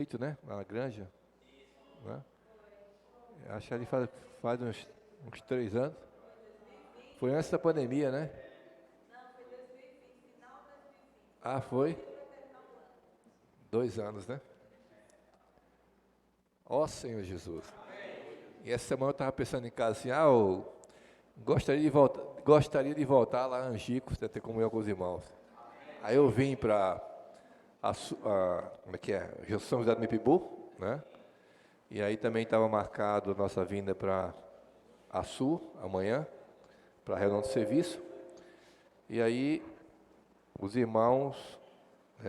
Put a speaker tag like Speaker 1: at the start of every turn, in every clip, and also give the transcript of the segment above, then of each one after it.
Speaker 1: feito, né? Na Granja, né? Acho que ali faz uns 3 anos. Foi antes da pandemia, né? Ah, foi? 2 anos, né? Ó Senhor Jesus. E essa semana eu estava pensando em casa assim, eu gostaria de voltar lá a Angicos, né, ter comunhão com os irmãos. Aí eu vim para como é que é? São José do Mipibu, né? E aí também estava marcado a nossa vinda para Açu amanhã, para a reunião de serviço. E aí os irmãos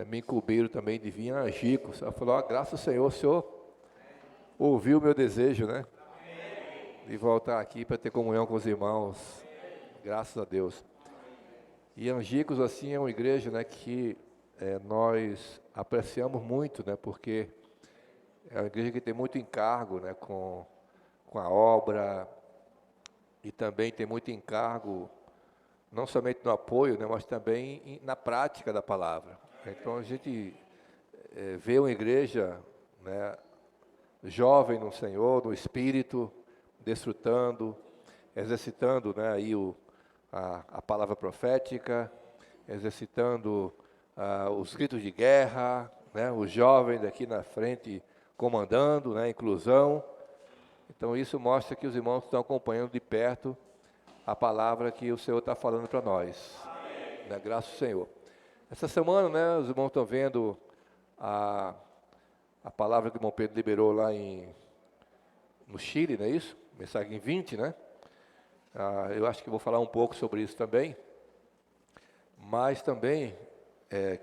Speaker 1: me incumbiram também de vir a Angicos. Ela falou, graças ao Senhor, o Senhor ouviu o meu desejo, né? De voltar aqui para ter comunhão com os irmãos. Graças a Deus. E Angicos, assim, é uma igreja, né, que nós apreciamos muito, né? Porque é uma igreja que tem muito encargo, né, com a obra, e também tem muito encargo, não somente no apoio, né, mas também na prática da palavra. Então a gente vê uma igreja, né, jovem no Senhor, no Espírito, desfrutando, exercitando, né, aí a palavra profética, exercitando os gritos de guerra, né, os jovens aqui na frente comandando, né, inclusão. Então isso mostra que os irmãos estão acompanhando de perto a palavra que o Senhor está falando para nós. Né, graças ao Senhor. Essa semana, né, os irmãos estão vendo a palavra que o irmão Pedro liberou lá no Chile, não é isso? Mensagem 20, né? Eu acho que vou falar um pouco sobre isso também. Mas também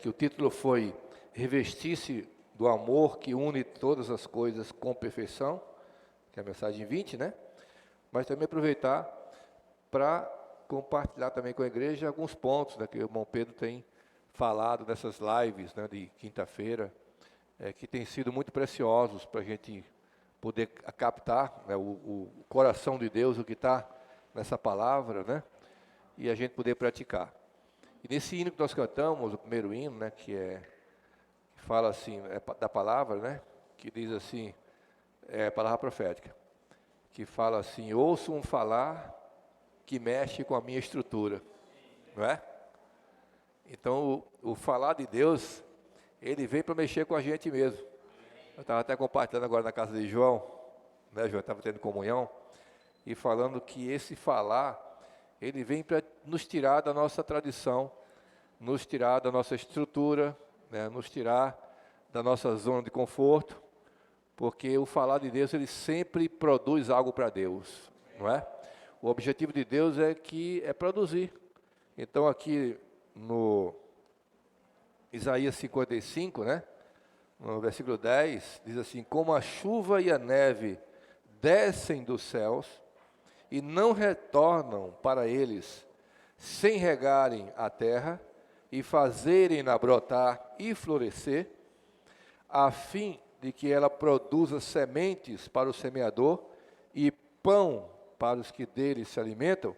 Speaker 1: que o título foi Revestir-se do amor que une todas as coisas com perfeição, que é a mensagem 20, né? Mas também aproveitar para compartilhar também com a igreja alguns pontos, né, que o irmão Pedro tem falado nessas lives, né, de quinta-feira, que têm sido muito preciosos para a gente poder captar, né, o coração de Deus, o que está nessa palavra, né, e a gente poder praticar. E nesse hino que nós cantamos, o primeiro hino, né, que fala assim, da palavra, né, que diz assim, é a palavra profética, que fala assim, ouço um falar que mexe com a minha estrutura, não é? Então, o falar de Deus, ele vem para mexer com a gente mesmo. Eu estava até compartilhando agora na casa de João, né, João, estava tendo comunhão, e falando que esse falar, ele vem para nos tirar da nossa tradição, nos tirar da nossa estrutura, né, nos tirar da nossa zona de conforto, porque o falar de Deus, ele sempre produz algo para Deus, não é? O objetivo de Deus é produzir. Então aqui no Isaías 55, né, no versículo 10, diz assim, como a chuva e a neve descem dos céus e não retornam para eles, sem regarem a terra e fazerem-na brotar e florescer, a fim de que ela produza sementes para o semeador e pão para os que dele se alimentam,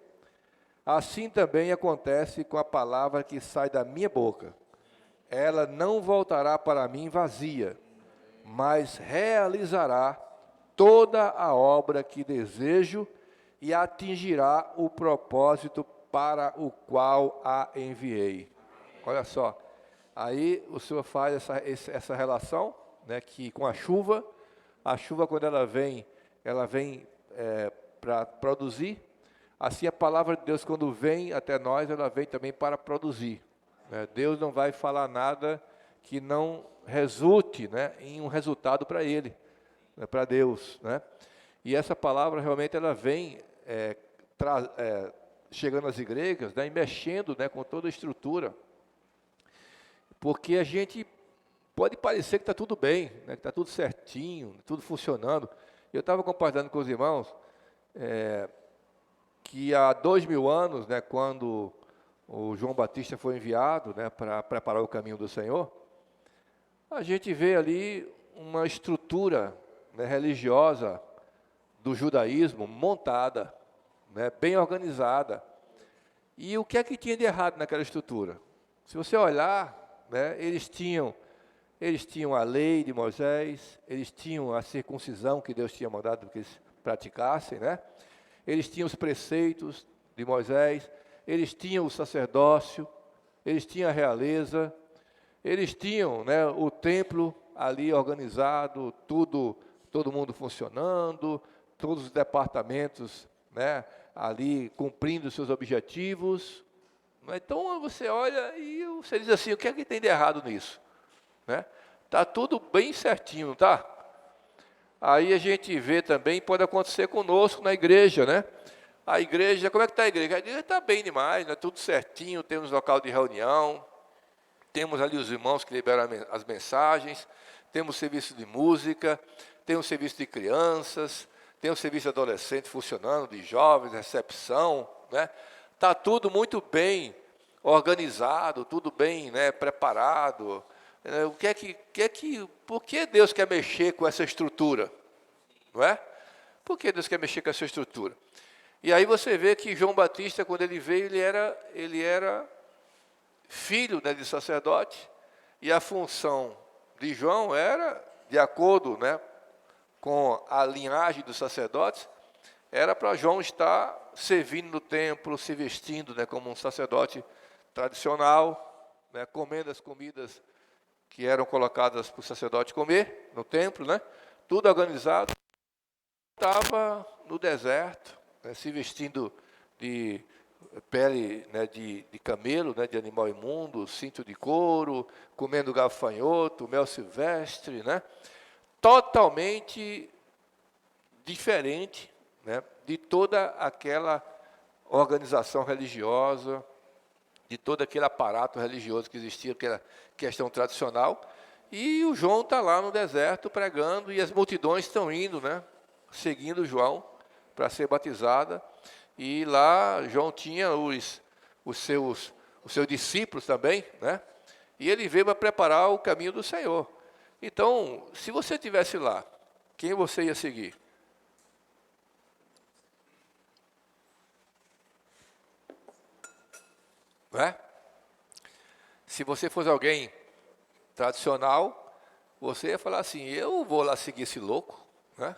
Speaker 1: assim também acontece com a palavra que sai da minha boca. Ela não voltará para mim vazia, mas realizará toda a obra que desejo e atingirá o propósito para o qual a enviei. Olha só, aí o Senhor faz essa relação, né, que com a chuva quando ela vem para produzir, assim a palavra de Deus quando vem até nós, ela vem também para produzir. Né? Deus não vai falar nada que não resulte, né, em um resultado para Ele, né, para Deus, né? E essa palavra realmente ela vem chegando às igrejas, né, e mexendo, né, com toda a estrutura, porque a gente pode parecer que está tudo bem, né, que está tudo certinho, tudo funcionando. Eu estava compartilhando com os irmãos que há 2000 anos, né, quando o João Batista foi enviado, né, para preparar o caminho do Senhor, a gente vê ali uma estrutura, né, religiosa do judaísmo montada, né, bem organizada. E o que é que tinha de errado naquela estrutura? Se você olhar, né, eles tinham eles tinham a lei de Moisés, eles tinham a circuncisão que Deus tinha mandado que eles praticassem, né? Eles tinham os preceitos de Moisés, eles tinham o sacerdócio, eles tinham a realeza, eles tinham, né, o templo ali organizado, tudo, todo mundo funcionando, todos os departamentos, né, ali cumprindo seus objetivos. Então você olha e você diz assim, o que é que tem de errado nisso? Né? Tá tudo bem certinho, não tá? Aí a gente vê também, pode acontecer conosco na igreja, né? A igreja, como é que está a igreja? A igreja está bem demais, né? Tudo certinho, temos local de reunião, temos ali os irmãos que liberam as mensagens, temos serviço de música, temos serviço de crianças, temos serviço de adolescentes funcionando, de jovens, recepção, né? Está tudo muito bem organizado, tudo bem, né, preparado. Por que Deus quer mexer com essa estrutura? Não é? Por que Deus quer mexer com essa estrutura? E aí você vê que João Batista, quando ele veio, ele era filho, né, de sacerdote, e a função de João era, de acordo, né, com a linhagem dos sacerdotes, era para João estar servindo no templo, se vestindo, né, como um sacerdote tradicional, né, comendo as comidas que eram colocadas para o sacerdote comer no templo, né, tudo organizado. Estava no deserto, né, se vestindo de pele, né, de camelo, né, de animal imundo, cinto de couro, comendo gafanhoto, mel silvestre, né, totalmente diferente, né, de toda aquela organização religiosa, de todo aquele aparato religioso que existia, aquela questão tradicional. E o João está lá no deserto pregando, e as multidões estão indo, né, seguindo João para ser batizada. E lá João tinha os seus discípulos também, né? E ele veio para preparar o caminho do Senhor. Então, se você estivesse lá, quem você ia seguir? Não é? Se você fosse alguém tradicional, você ia falar assim, eu vou lá seguir esse louco, né?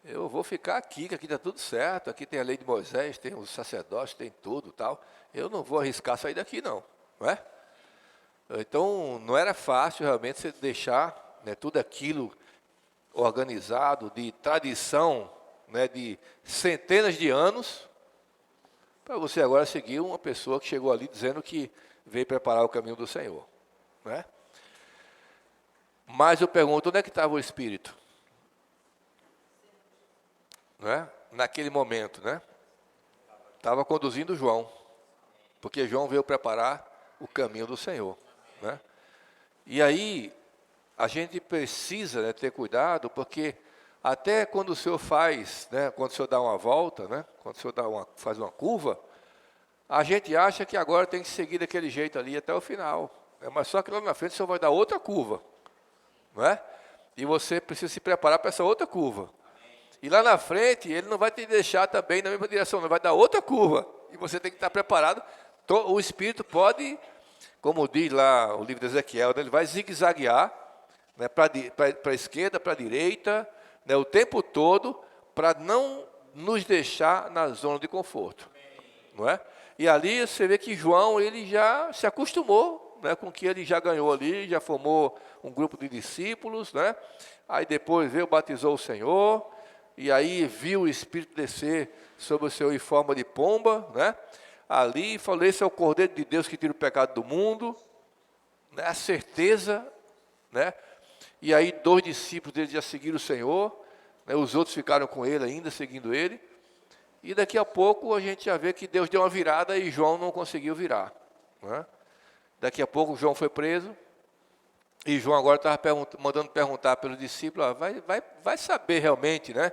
Speaker 1: Eu vou ficar aqui, que aqui está tudo certo, aqui tem a lei de Moisés, tem os sacerdotes, tem tudo tal. Eu não vou arriscar sair daqui não, não é? Então, não era fácil realmente você deixar, né, tudo aquilo organizado, de tradição, né, de centenas de anos, para você agora seguir uma pessoa que chegou ali dizendo que veio preparar o caminho do Senhor, não é? Mas eu pergunto, onde é que estava o Espírito? Não é? Naquele momento, né? Estava conduzindo João, porque João veio preparar o caminho do Senhor, né? E aí, a gente precisa, né, ter cuidado, porque até quando o Senhor faz, né, quando o Senhor dá uma volta, né, quando o Senhor faz uma curva, a gente acha que agora tem que seguir daquele jeito ali até o final, né? Mas só que lá na frente o Senhor vai dar outra curva, não é? E você precisa se preparar para essa outra curva. E lá na frente, ele não vai te deixar também na mesma direção, não vai dar outra curva. E você tem que estar preparado. O Espírito pode, como diz lá o livro de Ezequiel, ele vai zigue-zaguear, né, para a esquerda, para a direita, né, o tempo todo, para não nos deixar na zona de conforto. Não é? E ali você vê que João, ele já se acostumou, né, com que ele já ganhou ali, já formou um grupo de discípulos, né? Aí depois veio, batizou o Senhor, e aí viu o Espírito descer sobre o Senhor em forma de pomba, né? Ali falou, esse é o Cordeiro de Deus que tira o pecado do mundo, né? A certeza, né? E aí 2 discípulos dele já seguiram o Senhor, né? Os outros ficaram com ele ainda, seguindo ele. E daqui a pouco a gente já vê que Deus deu uma virada e João não conseguiu virar, né? Daqui a pouco João foi preso, e João agora estava mandando perguntar pelos discípulos, vai saber realmente, né,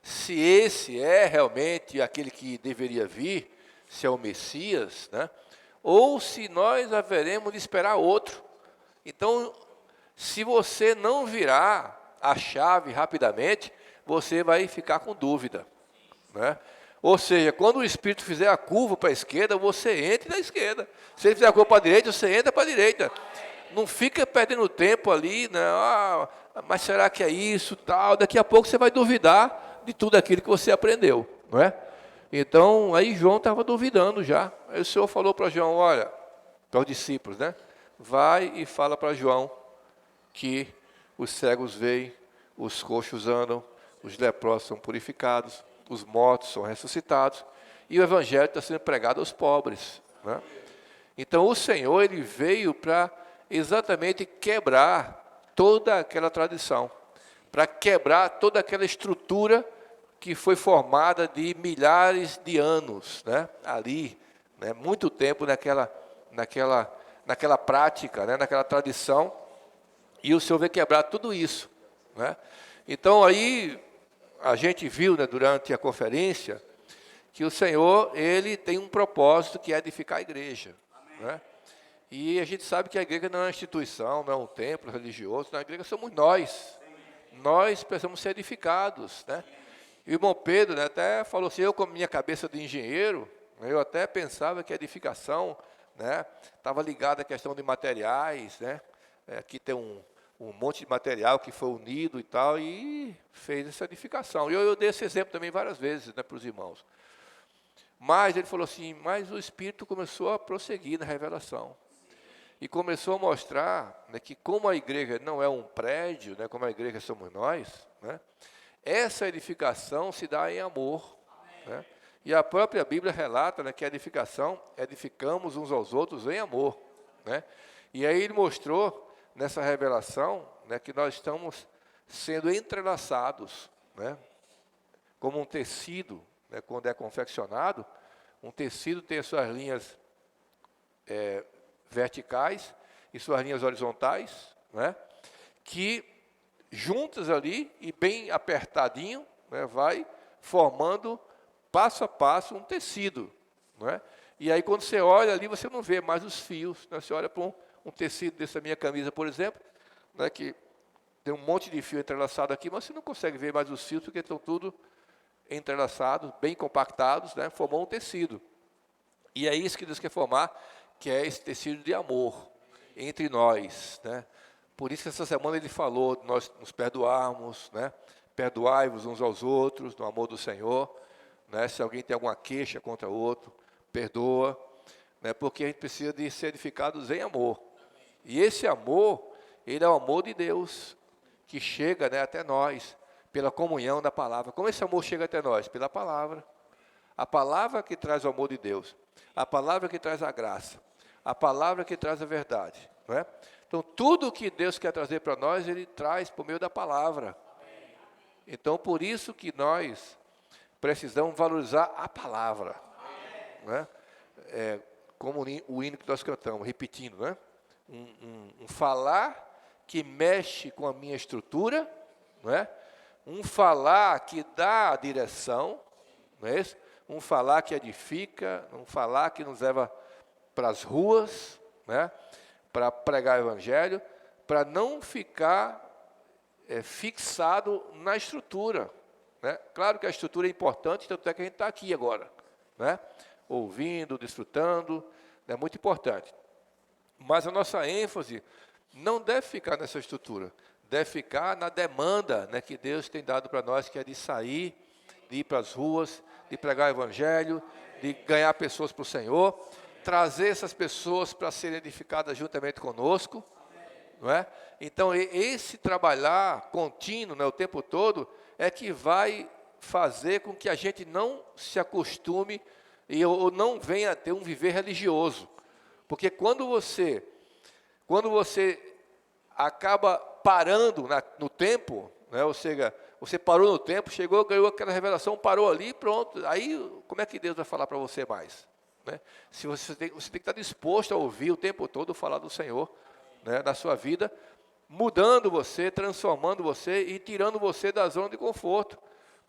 Speaker 1: se esse é realmente aquele que deveria vir, se é o Messias, né, ou se nós haveremos de esperar outro. Então, se você não virar a chave rapidamente, você vai ficar com dúvida, né? Ou seja, quando o Espírito fizer a curva para a esquerda, você entra na esquerda. Se ele fizer a curva para a direita, você entra para a direita. Não fica perdendo tempo ali, né? Mas será que é isso, tal? Daqui a pouco você vai duvidar de tudo aquilo que você aprendeu, não é? Então, aí João estava duvidando já. Aí o Senhor falou para João, olha, para os discípulos, né? Vai e fala para João que os cegos veem, os coxos andam, os leprosos são purificados, os mortos são ressuscitados, e o evangelho está sendo pregado aos pobres, né? Então, o Senhor, ele veio para exatamente quebrar toda aquela tradição, para quebrar toda aquela estrutura que foi formada de milhares de anos, né? Ali, né? Muito tempo naquela prática, né? Naquela tradição, e o Senhor veio quebrar tudo isso, né? Então, aí, a gente viu, né, durante a conferência, que o Senhor, ele tem um propósito que é edificar a igreja, né? E a gente sabe que a igreja não é uma instituição, não é um templo religioso, a igreja somos nós. Nós precisamos ser edificados, né? E o irmão Pedro, né, até falou assim, eu com a minha cabeça de engenheiro, eu até pensava que a edificação, né, estava ligada à questão de materiais, né? Aqui tem um monte de material que foi unido e tal, e fez essa edificação. E eu dei esse exemplo também várias vezes, né, para os irmãos. Mas ele falou assim, mas o Espírito começou a prosseguir na revelação. E começou a mostrar, né, que como a igreja não é um prédio, né, como a igreja somos nós, né, essa edificação se dá em amor, né? E a própria Bíblia relata, né, que a edificação, edificamos uns aos outros em amor, né? E aí ele mostrou nessa revelação, né, que nós estamos sendo entrelaçados, né, como um tecido, né, quando é confeccionado, um tecido tem as suas linhas verticais e suas linhas horizontais, né, que juntas ali e bem apertadinho, né, vai formando passo a passo um tecido, né? E aí quando você olha ali, você não vê mais os fios, né? Você olha para um tecido dessa minha camisa, por exemplo, né, que tem um monte de fio entrelaçado aqui, mas você não consegue ver mais os fios, porque estão tudo entrelaçados, bem compactados, né, formou um tecido. E é isso que Deus quer formar, que é esse tecido de amor entre nós, né? Por isso que essa semana ele falou, nós nos perdoarmos, né? Perdoai-vos uns aos outros, no amor do Senhor, né? Se alguém tem alguma queixa contra o outro, perdoa, né? Porque a gente precisa de ser edificados em amor. E esse amor, ele é o amor de Deus, que chega, né, até nós, pela comunhão da palavra. Como esse amor chega até nós? Pela palavra. A palavra que traz o amor de Deus, a palavra que traz a graça, a palavra que traz a verdade, não é? Então, tudo que Deus quer trazer para nós, Ele traz por meio da palavra. Então, por isso que nós precisamos valorizar a palavra, não é? Como o hino que nós cantamos, repetindo, né? Um falar que mexe com a minha estrutura, não é? Um falar que dá a direção, não é isso? Um falar que edifica, um falar que nos leva para as ruas, né, para pregar o evangelho, para não ficar fixado na estrutura, né? Claro que a estrutura é importante, tanto é que a gente está aqui agora, né, ouvindo, desfrutando, é muito importante. Mas a nossa ênfase não deve ficar nessa estrutura, deve ficar na demanda, né, que Deus tem dado para nós, que é de sair, de ir para as ruas, de pregar o evangelho, de ganhar pessoas para o Senhor, trazer essas pessoas para serem edificadas juntamente conosco, não é? Então, esse trabalhar contínuo, né, o tempo todo, é que vai fazer com que a gente não se acostume ou não venha a ter um viver religioso. Porque quando você acaba parando no tempo, né, ou seja, você parou no tempo, chegou, ganhou aquela revelação, parou ali, pronto. Aí, como é que Deus vai falar para você mais? Né? Se você tem que estar disposto a ouvir o tempo todo falar do Senhor, né, na sua vida, mudando você, transformando você e tirando você da zona de conforto,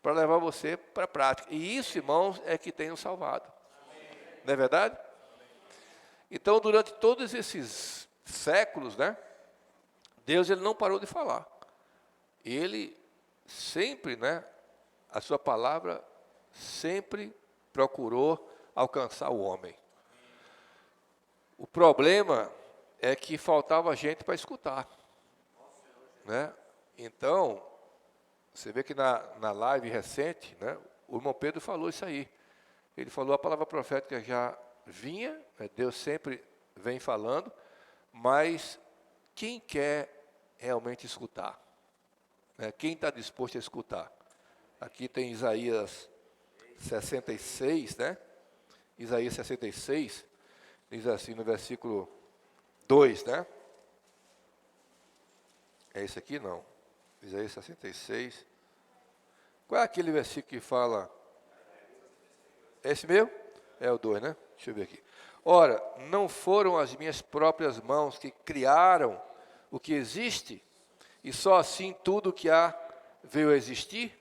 Speaker 1: para levar você para a prática. E isso, irmãos, é que tem nos salvado. Não é verdade? Então, durante todos esses séculos, né, Deus ele não parou de falar. Ele sempre, né, a sua palavra sempre procurou alcançar o homem. O problema é que faltava gente para escutar, né? Então, você vê que na live recente, né, o irmão Pedro falou isso aí. Ele falou a palavra profética já vinha, né, Deus sempre vem falando, mas quem quer realmente escutar? Né? Quem está disposto a escutar? Aqui tem Isaías 66, né? Isaías 66, diz assim no versículo 2, né? É esse aqui? Não. Isaías 66. Qual é aquele versículo que fala? É esse mesmo? É o 2, né? Deixa eu ver aqui. Ora, não foram as minhas próprias mãos que criaram o que existe, e só assim tudo que há veio a existir?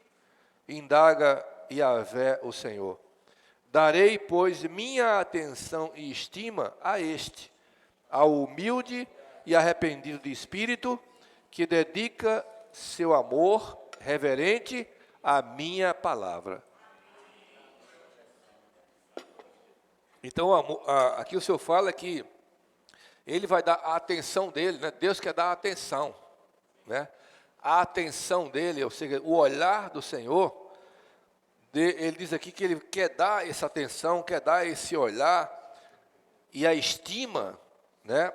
Speaker 1: Indaga Yahvé o Senhor. Darei, pois, minha atenção e estima a este, ao humilde e arrependido de espírito, que dedica seu amor reverente à minha palavra. Então, aqui o Senhor fala que Ele vai dar a atenção dele, né? Deus quer dar a atenção, né? A atenção dele, ou seja, o olhar do Senhor, ele diz aqui que Ele quer dar essa atenção, quer dar esse olhar e a estima, né?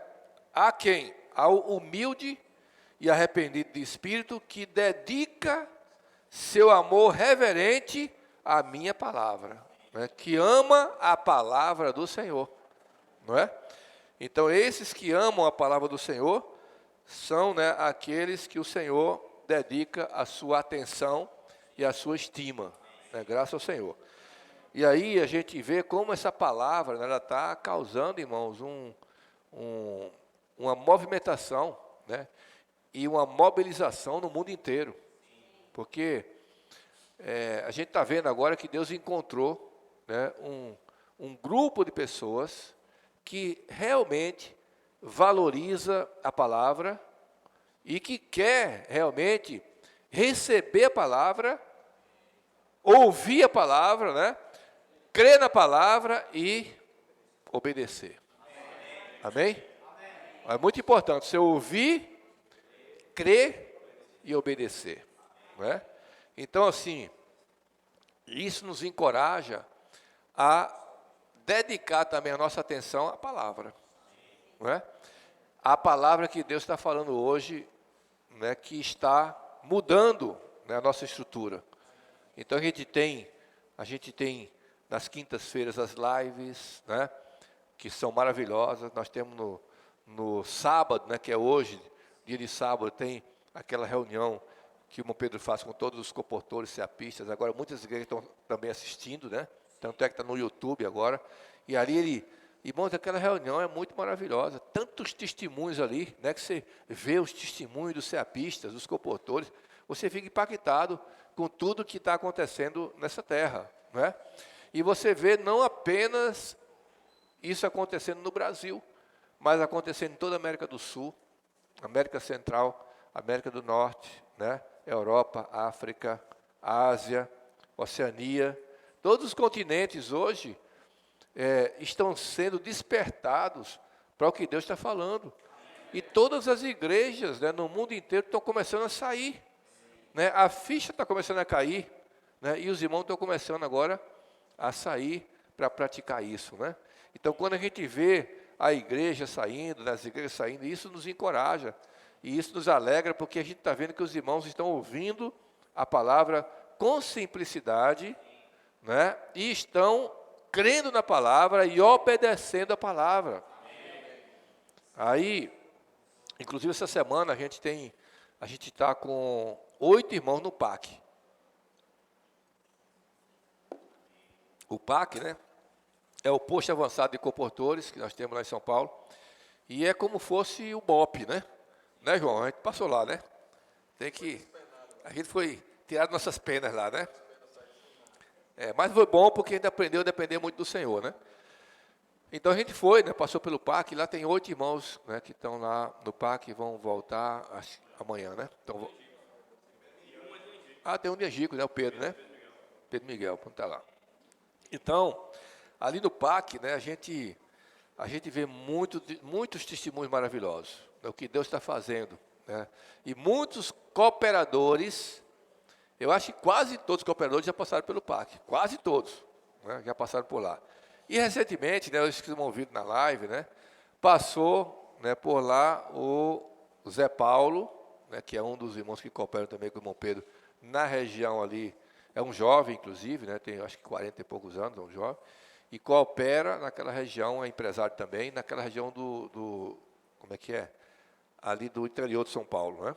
Speaker 1: A quem? Ao humilde e arrependido de espírito, que dedica seu amor reverente à minha palavra, né? Que ama a palavra do Senhor, não é? Então, esses que amam a palavra do Senhor são, né, aqueles que o Senhor dedica a sua atenção e a sua estima, né? Graças ao Senhor. E aí a gente vê como essa palavra, né, ela está causando, irmãos, uma movimentação, né, e uma mobilização no mundo inteiro. Porque a gente está vendo agora que Deus encontrou, né, um grupo de pessoas que realmente valoriza a palavra e que quer realmente receber a palavra, ouvir a palavra, né, crer na palavra e obedecer. Amém? É muito importante você ouvir, crer e obedecer, né? Então, assim, isso nos encoraja a dedicar também a nossa atenção à palavra, não é? A palavra que Deus está falando hoje, né, que está mudando, né, a nossa estrutura. Então a gente tem nas quintas-feiras as lives, né, que são maravilhosas. Nós temos no sábado, né, que é hoje, dia de sábado, tem aquela reunião que o irmão Pedro faz com todos os comportores, seapistas. Agora muitas igrejas estão também assistindo, né? Tanto é que está no YouTube agora. E ali irmãos, aquela reunião é muito maravilhosa. Tantos testemunhos ali, né? Que você vê os testemunhos dos seapistas, dos comportores, você fica impactado com tudo que está acontecendo nessa terra, né? E você vê não apenas isso acontecendo no Brasil, mas acontecendo em toda a América do Sul, América Central, América do Norte, né? Europa, África, Ásia, Oceania. Todos os continentes hoje estão sendo despertados para o que Deus está falando. E todas as igrejas, né, no mundo inteiro estão começando a sair, né? A ficha está começando a cair, né? E os irmãos estão começando agora a sair para praticar isso, né? Então, quando a gente vê a igreja saindo, as igrejas saindo, isso nos encoraja. E isso nos alegra, porque a gente está vendo que os irmãos estão ouvindo a palavra com simplicidade, né? E estão crendo na palavra e obedecendo a palavra. Aí, inclusive essa semana a gente está com 8 irmãos no PAC. O PAC, né, é o posto avançado de comportores que nós temos lá em São Paulo. E é como fosse o BOP, né? Né, João? A gente passou lá, né? A gente foi tirado nossas penas lá, né? Mas foi bom porque a gente aprendeu a depender muito do Senhor, né? Então a gente foi, né? Passou pelo PAC, lá tem 8 irmãos, né, que estão lá no PAC e vão voltar amanhã, né? Então, tem um de Angico, né? O Pedro, né? Pedro Miguel, está lá. Então, ali no PAC, né, a gente a gente vê muitos testemunhos maravilhosos, né, o que Deus está fazendo, né? E muitos cooperadores, eu acho que quase todos os cooperadores já passaram pelo PAC, quase todos, né, já passaram por lá. E recentemente, né, os que estão ouvindo na live, né, passou, né, por lá o Zé Paulo, né, que é um dos irmãos que cooperam também com o irmão Pedro, na região ali, é um jovem, inclusive, né, tem acho que 40 e poucos anos, é um jovem, e coopera naquela região, é empresário também, naquela região como é que é? Ali do interior de São Paulo, né?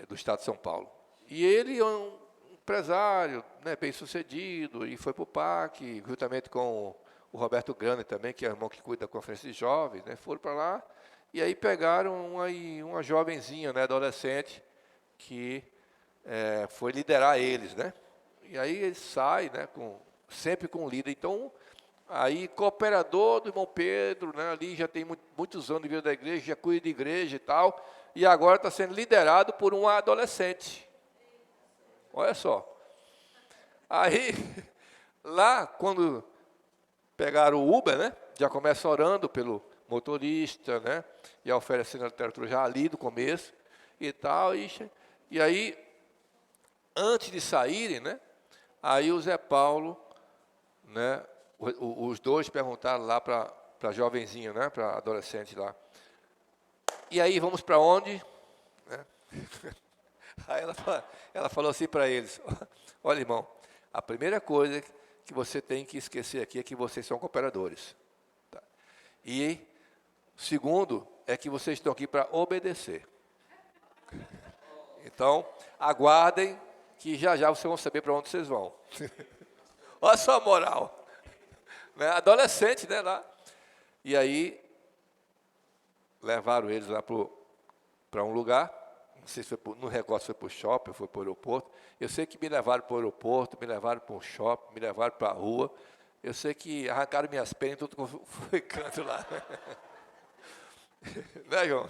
Speaker 1: Do estado de São Paulo. E ele é um empresário, né, bem sucedido, e foi para o PAC, juntamente com o Roberto Grande também, que é o irmão que cuida da Conferência de Jovens, né, foram para lá, e aí pegaram uma jovenzinha, né, adolescente, que foi liderar eles, né? E aí ele sai, né, sempre com o líder. Então, aí cooperador do irmão Pedro, né, ali já tem muitos anos de vida da igreja, já cuida de igreja e tal, e agora está sendo liderado por um adolescente. Olha só. Aí, lá, quando pegaram o Uber, né, já começa orando pelo motorista, né, e oferecendo a literatura já ali do começo e tal, e aí, antes de saírem, né, aí o Zé Paulo, né, os dois perguntaram lá para a jovenzinha, né, para a adolescente lá. E aí, vamos para onde? Né? Aí ela falou assim para eles, olha, irmão, a primeira coisa que você tem que esquecer aqui é que vocês são cooperadores. Tá? E segundo, é que vocês estão aqui para obedecer. Então, aguardem que já vocês vão saber para onde vocês vão. Olha só a moral. Né? Adolescente, né, lá. E aí, levaram eles lá para um lugar, não sei se foi no negócio, foi para o shopping, foi para o aeroporto. Eu sei que me levaram para o aeroporto, me levaram para um shopping, me levaram para a rua. Eu sei que arrancaram minhas pernas, tudo foi canto lá. Né, João?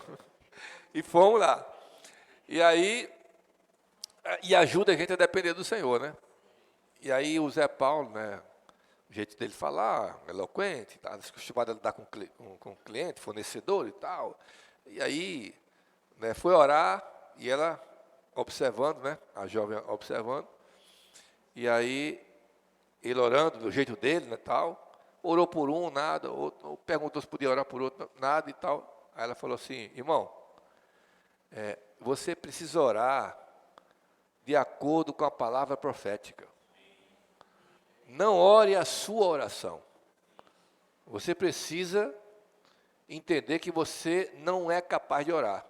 Speaker 1: E fomos lá. E aí, e ajuda a gente a depender do Senhor, né? E aí o Zé Paulo, né, o jeito dele falar, eloquente, tá acostumado a lidar com cliente, fornecedor e tal. E aí, né, foi orar, e ela observando, né, a jovem observando. E aí, ele orando do jeito dele, né, tal. Orou por um, nada. Outro, perguntou se podia orar por outro, nada e tal. Aí ela falou assim, irmão, você precisa orar de acordo com a palavra profética. Não ore a sua oração. Você precisa entender que você não é capaz de orar.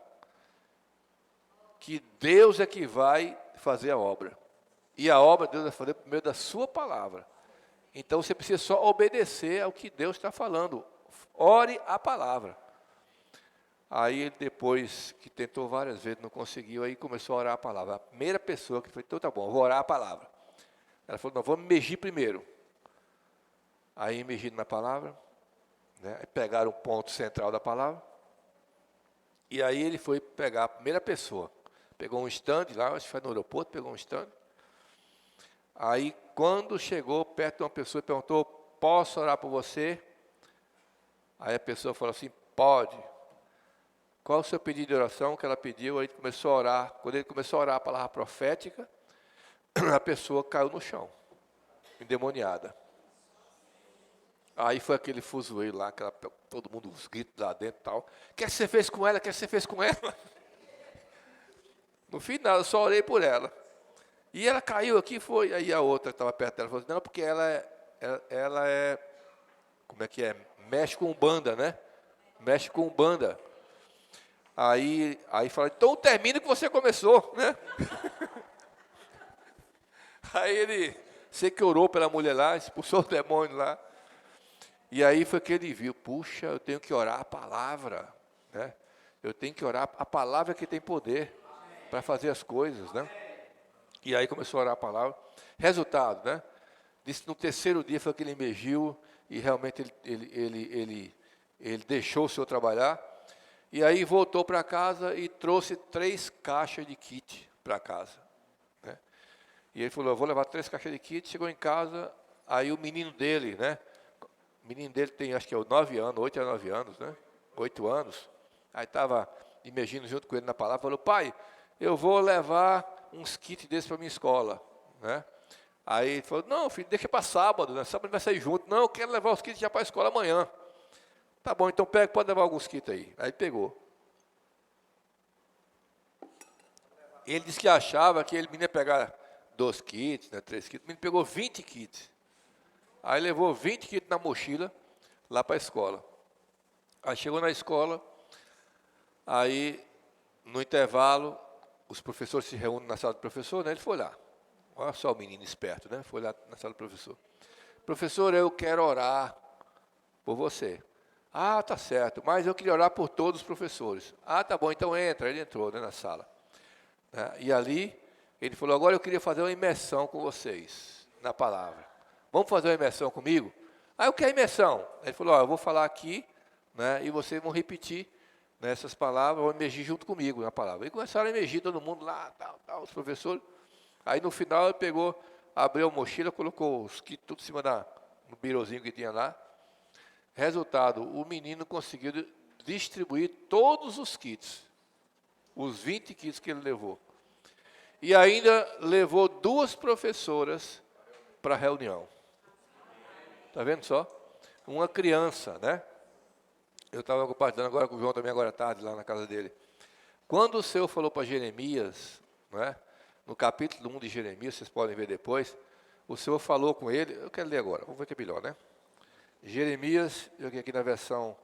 Speaker 1: Que Deus é que vai fazer a obra. E a obra Deus vai fazer por meio da sua palavra. Então você precisa só obedecer ao que Deus está falando. Ore a palavra. Aí ele, depois que tentou várias vezes, não conseguiu, aí começou a orar a palavra. A primeira pessoa que foi, então tá bom, vou orar a palavra. Ela falou, não, vamos imergir primeiro. Aí imergindo na palavra, né, pegaram o ponto central da palavra. E aí ele foi pegar a primeira pessoa. Pegou um stand lá, acho que foi no aeroporto, pegou um stand. Aí quando chegou perto de uma pessoa e perguntou, posso orar por você? Aí a pessoa falou assim, pode. Qual o seu pedido de oração que ela pediu? Aí ele começou a orar. Quando ele começou a orar a palavra profética, a pessoa caiu no chão, endemoniada. Aí foi aquele fuzuê lá, todo mundo, os gritos lá dentro e tal. O que você fez com ela? O que você fez com ela? No final, eu só orei por ela. E ela caiu aqui, foi. Aí a outra que estava perto dela falou assim, não, porque ela é, como é que é? Mexe com Umbanda, né? Mexe com Umbanda. Aí fala, então termina o que você começou, né? Aí ele, sei que orou pela mulher lá, expulsou o demônio lá. E aí foi que ele viu, puxa, eu tenho que orar a palavra, né? Eu tenho que orar a palavra que tem poder para fazer as coisas, né? E aí começou a orar a palavra. Resultado, né? Disse no terceiro dia foi que ele emergiu e realmente ele deixou o senhor trabalhar. E aí voltou para casa e trouxe 3 caixas de kit para casa. Né? E ele falou, eu vou levar 3 caixas de kit. Chegou em casa, aí o menino dele, né? O menino dele tem, acho que é 9 anos, 8 a 9 anos, né? 8 anos. Aí estava imergindo junto com ele na palavra, falou, pai, eu vou levar uns kits desses para minha escola, né? Aí ele falou, não, filho, deixa para sábado, né? Sábado vai sair junto. Não, eu quero levar os kits já para a escola amanhã. Tá bom, então pega, pode levar alguns kits aí. Aí ele pegou. Ele disse que achava que ele ia pegar 2 kits, né, 3 kits. O menino pegou 20 kits. Aí levou 20 kits na mochila lá para a escola. Aí chegou na escola, aí no intervalo, os professores se reúnem na sala do professor, né? Ele foi lá. Olha só o menino esperto, né? Foi lá na sala do professor. Professor, eu quero orar por você. Ah, tá certo, mas eu queria orar por todos os professores. Ah, tá bom, então entra. Ele entrou, né, na sala. E ali, ele falou, agora eu queria fazer uma imersão com vocês, na palavra. Vamos fazer uma imersão comigo? Ah, eu quero imersão. Ele falou, eu vou falar aqui, né, e vocês vão repetir, né, essas palavras, vão emergir junto comigo na palavra. E começaram a emergir todo mundo lá, tal, os professores. Aí no final ele pegou, abriu a mochila, colocou os kits tudo em cima no birozinho que tinha lá. Resultado, o menino conseguiu distribuir todos os kits, os 20 kits que ele levou. E ainda levou 2 professoras para a reunião. Está vendo só? Uma criança, né? Eu estava compartilhando agora com o João também, agora à tarde, lá na casa dele. Quando o Senhor falou para Jeremias, né, no capítulo 1 de Jeremias, vocês podem ver depois, o Senhor falou com ele, eu quero ler agora, vamos ver que é melhor, né? Jeremias, eu aqui na versão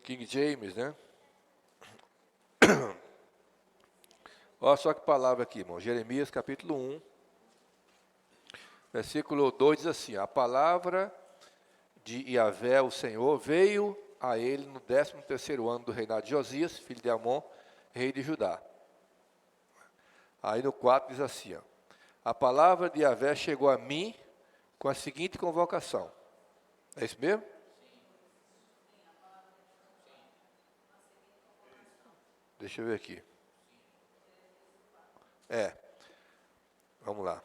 Speaker 1: King James, né? Olha só que palavra aqui, irmão. Jeremias, capítulo 1, versículo 2 diz assim, a palavra de Yahvé, o Senhor, veio a ele no 13º ano do reinado de Josias, filho de Amon, rei de Judá. Aí no 4 diz assim, a palavra de Yahvé chegou a mim com a seguinte convocação. É isso mesmo? Deixa eu ver aqui. Vamos lá.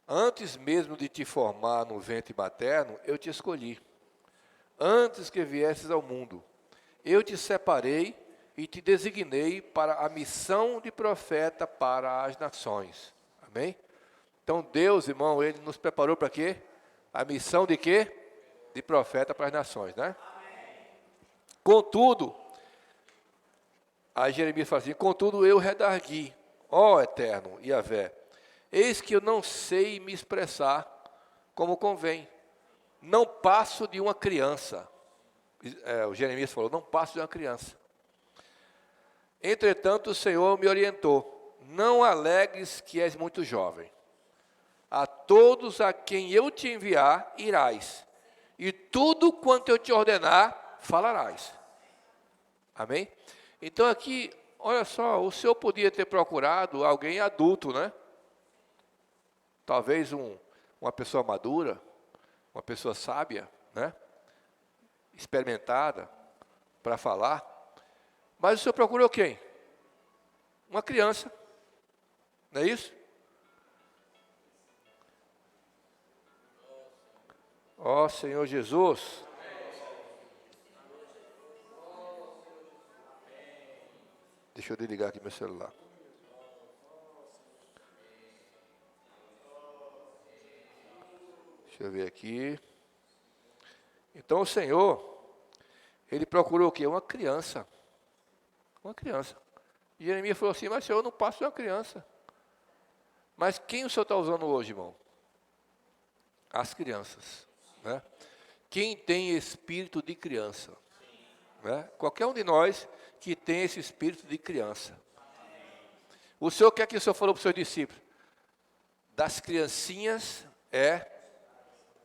Speaker 1: Antes mesmo de te formar no ventre materno, eu te escolhi. Antes que viesses ao mundo, eu te separei e te designei para a missão de profeta para as nações. Amém? Então Deus, irmão, Ele nos preparou para quê? A missão de quê? De profeta para as nações, né? Contudo, aí Jeremias fala assim, contudo eu redargui, ó Eterno Yahvé, eis que eu não sei me expressar como convém. Não passo de uma criança. O Jeremias falou, não passo de uma criança. Entretanto, o Senhor me orientou, não alegues que és muito jovem. A todos a quem eu te enviar, irás. E tudo quanto eu te ordenar, falarás. Amém? Então aqui, olha só, o Senhor podia ter procurado alguém adulto, né? Talvez uma pessoa madura, uma pessoa sábia, né? Experimentada, para falar. Mas o Senhor procurou quem? Uma criança. Não é isso? Ó Senhor Jesus. Deixa eu desligar aqui meu celular. Deixa eu ver aqui. Então o Senhor, Ele procurou o quê? Uma criança. Uma criança. E Jeremias falou assim, mas Senhor, eu não passo de uma criança. Mas quem o Senhor está usando hoje, irmão? As crianças. Né? Quem tem espírito de criança. Né? Qualquer um de nós que tem esse espírito de criança. O Senhor quer que o Senhor falou para os seus discípulos? Das criancinhas é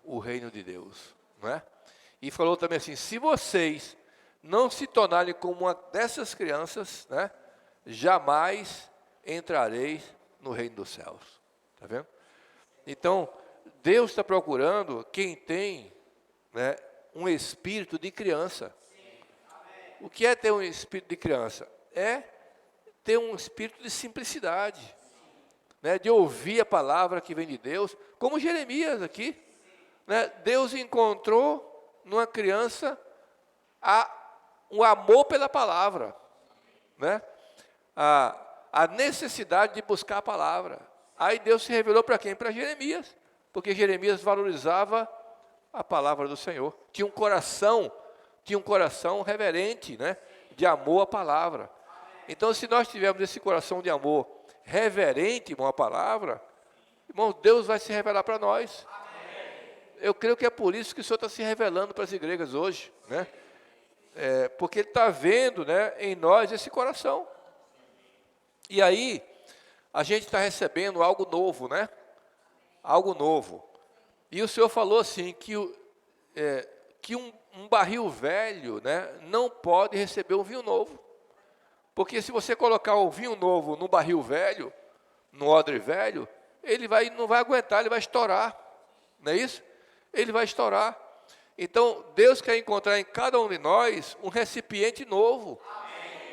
Speaker 1: o reino de Deus. Né? E falou também assim, se vocês não se tornarem como uma dessas crianças, né, jamais entrareis no reino dos céus. Está vendo? Então, Deus está procurando quem tem, né, um espírito de criança. O que é ter um espírito de criança? É ter um espírito de simplicidade. né, de ouvir a palavra que vem de Deus, como Jeremias aqui, né, Deus encontrou numa criança um amor pela palavra, né, a necessidade de buscar a palavra. Aí Deus se revelou para quem? Para Jeremias, porque Jeremias valorizava a palavra do Senhor, tinha um coração reverente, né, de amor à palavra. Então, se nós tivermos esse coração de amor reverente, irmão, à palavra, irmão, Deus vai se revelar para nós. Eu creio que é por isso que o Senhor está se revelando para as igrejas hoje, né? Porque Ele está vendo, né, em nós esse coração. E aí, a gente está recebendo algo novo, né? Algo novo. E o Senhor falou assim, que um barril velho, né, não pode receber um vinho novo. Porque se você colocar o vinho novo no barril velho, no odre velho, ele não vai aguentar, ele vai estourar. Não é isso? Ele vai estourar. Então, Deus quer encontrar em cada um de nós um recipiente novo,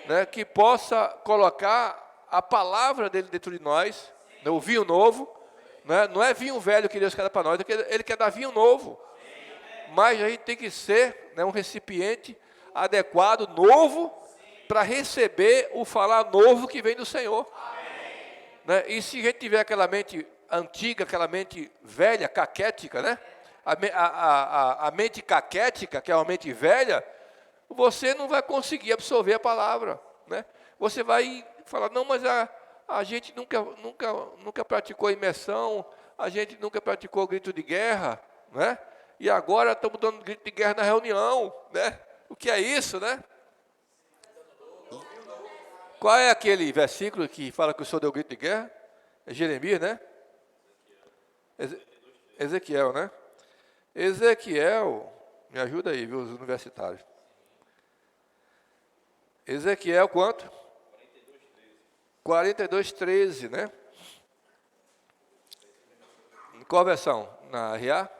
Speaker 1: né, que possa colocar a palavra dele dentro de nós, né, o vinho novo, né, não é vinho velho que Deus quer dar para nós, Ele quer dar vinho novo. Mas a gente tem que ser, né, um recipiente adequado, novo, para receber o falar novo que vem do Senhor. Né? E se a gente tiver aquela mente antiga, aquela mente velha, caquética, né? A mente caquética, que é uma mente velha, você não vai conseguir absorver a palavra. Né? Você vai falar, não, mas a gente nunca praticou imersão, a gente nunca praticou grito de guerra, né? E agora estamos dando grito de guerra na reunião, né? O que é isso, né? Qual é aquele versículo que fala que o Senhor deu grito de guerra? É Jeremias, né? Ezequiel, né? Ezequiel, me ajuda aí, viu, os universitários. Ezequiel, quanto? 42:13, né? Em qual versão? Na RA?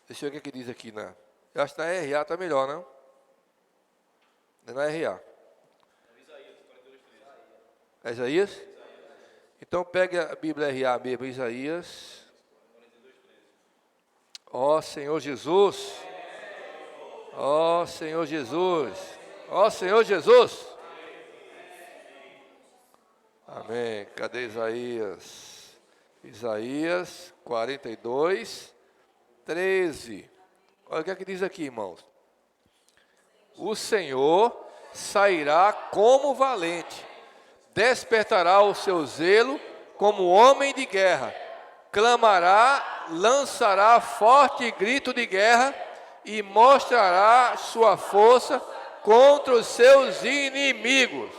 Speaker 1: Deixa eu ver o que diz aqui, né? Eu acho que na RA está melhor, não? É na RA. É Isaías? Então pegue a Bíblia RA mesmo, Isaías. Ó Senhor Jesus. Ó Senhor Jesus. Ó Senhor Jesus. Amém. Cadê Isaías? Isaías 42:13. Olha o que é que diz aqui, irmãos. O Senhor sairá como valente, despertará o seu zelo como homem de guerra, clamará, lançará forte grito de guerra e mostrará sua força contra os seus inimigos.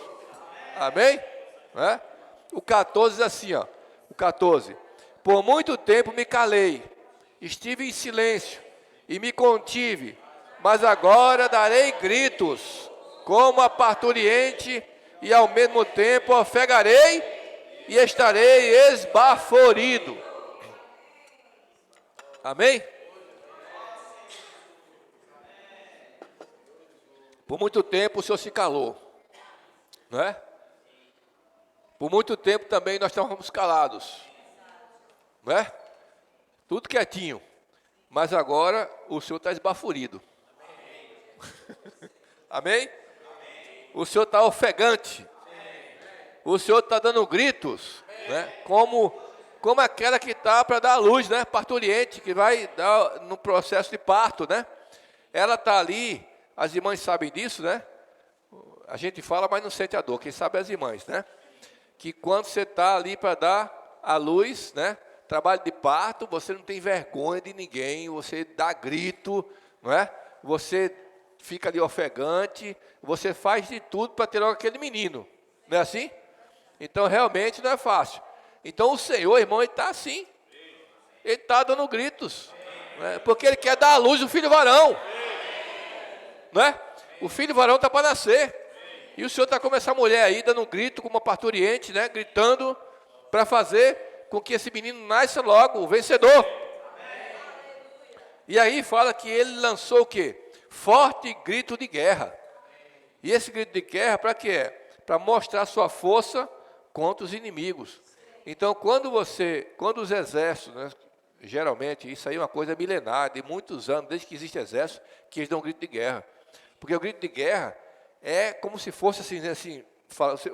Speaker 1: Amém? É? O 14 diz assim, ó, o 14. Por muito tempo me calei, estive em silêncio e me contive, mas agora darei gritos, como a parturiente, e ao mesmo tempo ofegarei e estarei esbaforido. Amém? Por muito tempo o Senhor se calou, não é? Por muito tempo também nós estávamos calados, não é? Tudo quietinho, mas agora o Senhor está esbaforido. Amém? O Senhor está ofegante. O Senhor está dando gritos, né? Como aquela que está para dar a luz, né? Parturiente, que vai dar no processo de parto, né? Ela está ali, as irmãs sabem disso, né? A gente fala, mas não sente a dor. Quem sabe é as irmãs, né? Que quando você está ali para dar a luz, né? Trabalho de parto, você não tem vergonha de ninguém, você dá grito, não é? Você fica ali ofegante, você faz de tudo para ter logo aquele menino, não é assim? Então realmente não é fácil. Então o Senhor, irmão, Ele está assim, Ele está dando gritos, né? Porque Ele quer dar à luz o filho varão, não é? O filho varão está para nascer, e o Senhor está como essa mulher aí, dando um grito, como uma parturiente, né? Gritando para fazer com que esse menino nasça logo, o vencedor. E aí fala que Ele lançou o quê? Forte grito de guerra. E esse grito de guerra para quê? para mostrar sua força contra os inimigos. Então, quando os exércitos, né, geralmente, isso aí é uma coisa milenar, de muitos anos, desde que existe exército, que eles dão um grito de guerra. Porque o grito de guerra é como se fosse assim, né, assim,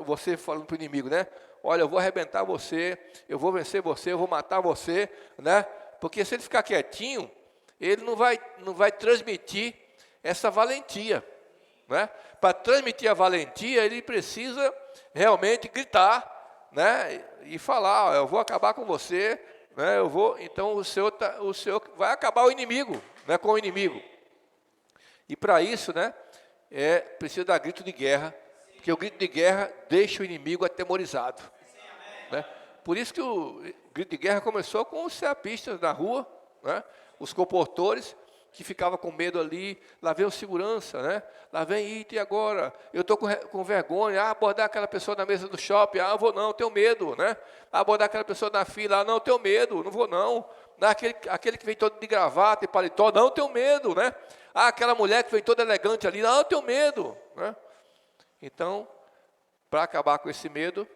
Speaker 1: você falando para o inimigo, né? Olha, eu vou arrebentar você, eu vou vencer você, eu vou matar você, né? Porque se ele ficar quietinho, ele não vai transmitir essa valentia, né? Para transmitir a valentia, ele precisa realmente gritar, né? E falar, ó, eu vou acabar com você, né? Então o Senhor vai acabar o inimigo, né? Com o inimigo. E para isso, né? Precisa dar grito de guerra, porque o grito de guerra deixa o inimigo atemorizado, né? Por isso que o grito de guerra começou com os seapistas na rua, né? Os comportores que ficavam com medo ali, lá vem o segurança, né? Lá vem, e agora? Eu estou com vergonha, abordar aquela pessoa na mesa do shopping, eu vou não, tenho medo, né? Abordar aquela pessoa na fila, não, tenho medo, não vou não. Aquele que vem todo de gravata e paletó, não, tenho medo, né? Aquela mulher que vem toda elegante ali, não, tenho medo, né? Então, para acabar com esse medo,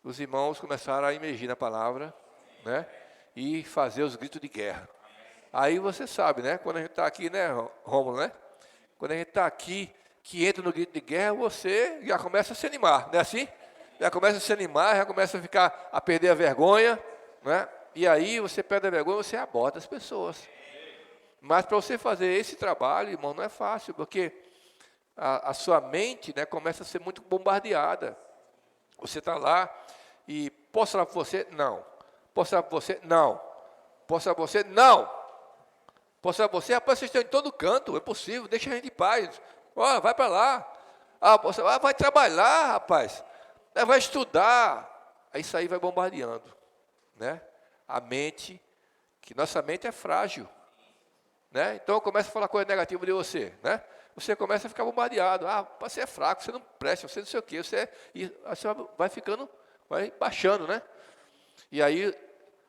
Speaker 1: os irmãos começaram a imergir na palavra, né? E fazer os gritos de guerra. Aí você sabe, né? Quando a gente está aqui, né, Rômulo, né? Quando a gente está aqui, que entra no grito de guerra, você já começa a se animar, não é assim? Já começa a se animar, já começa a perder a vergonha, né? E aí você perde a vergonha, você aborda as pessoas. Mas para você fazer esse trabalho, irmão, não é fácil, porque a sua mente, né, começa a ser muito bombardeada. Você está lá e posso falar para você? Não. Posso falar para você? Não. Posso falar para você? Não. Posso falar para você? Rapaz, vocês estão em todo canto, é possível, deixa a gente em paz. Ó, vai para lá. Vai trabalhar, rapaz. Vai estudar. Aí isso aí vai bombardeando, né? A mente, que nossa mente é frágil, né? Então eu começo a falar coisa negativa de você, né? Você começa a ficar bombardeado. Você é fraco, você não presta, você não sei o quê. E você vai baixando, né? E aí,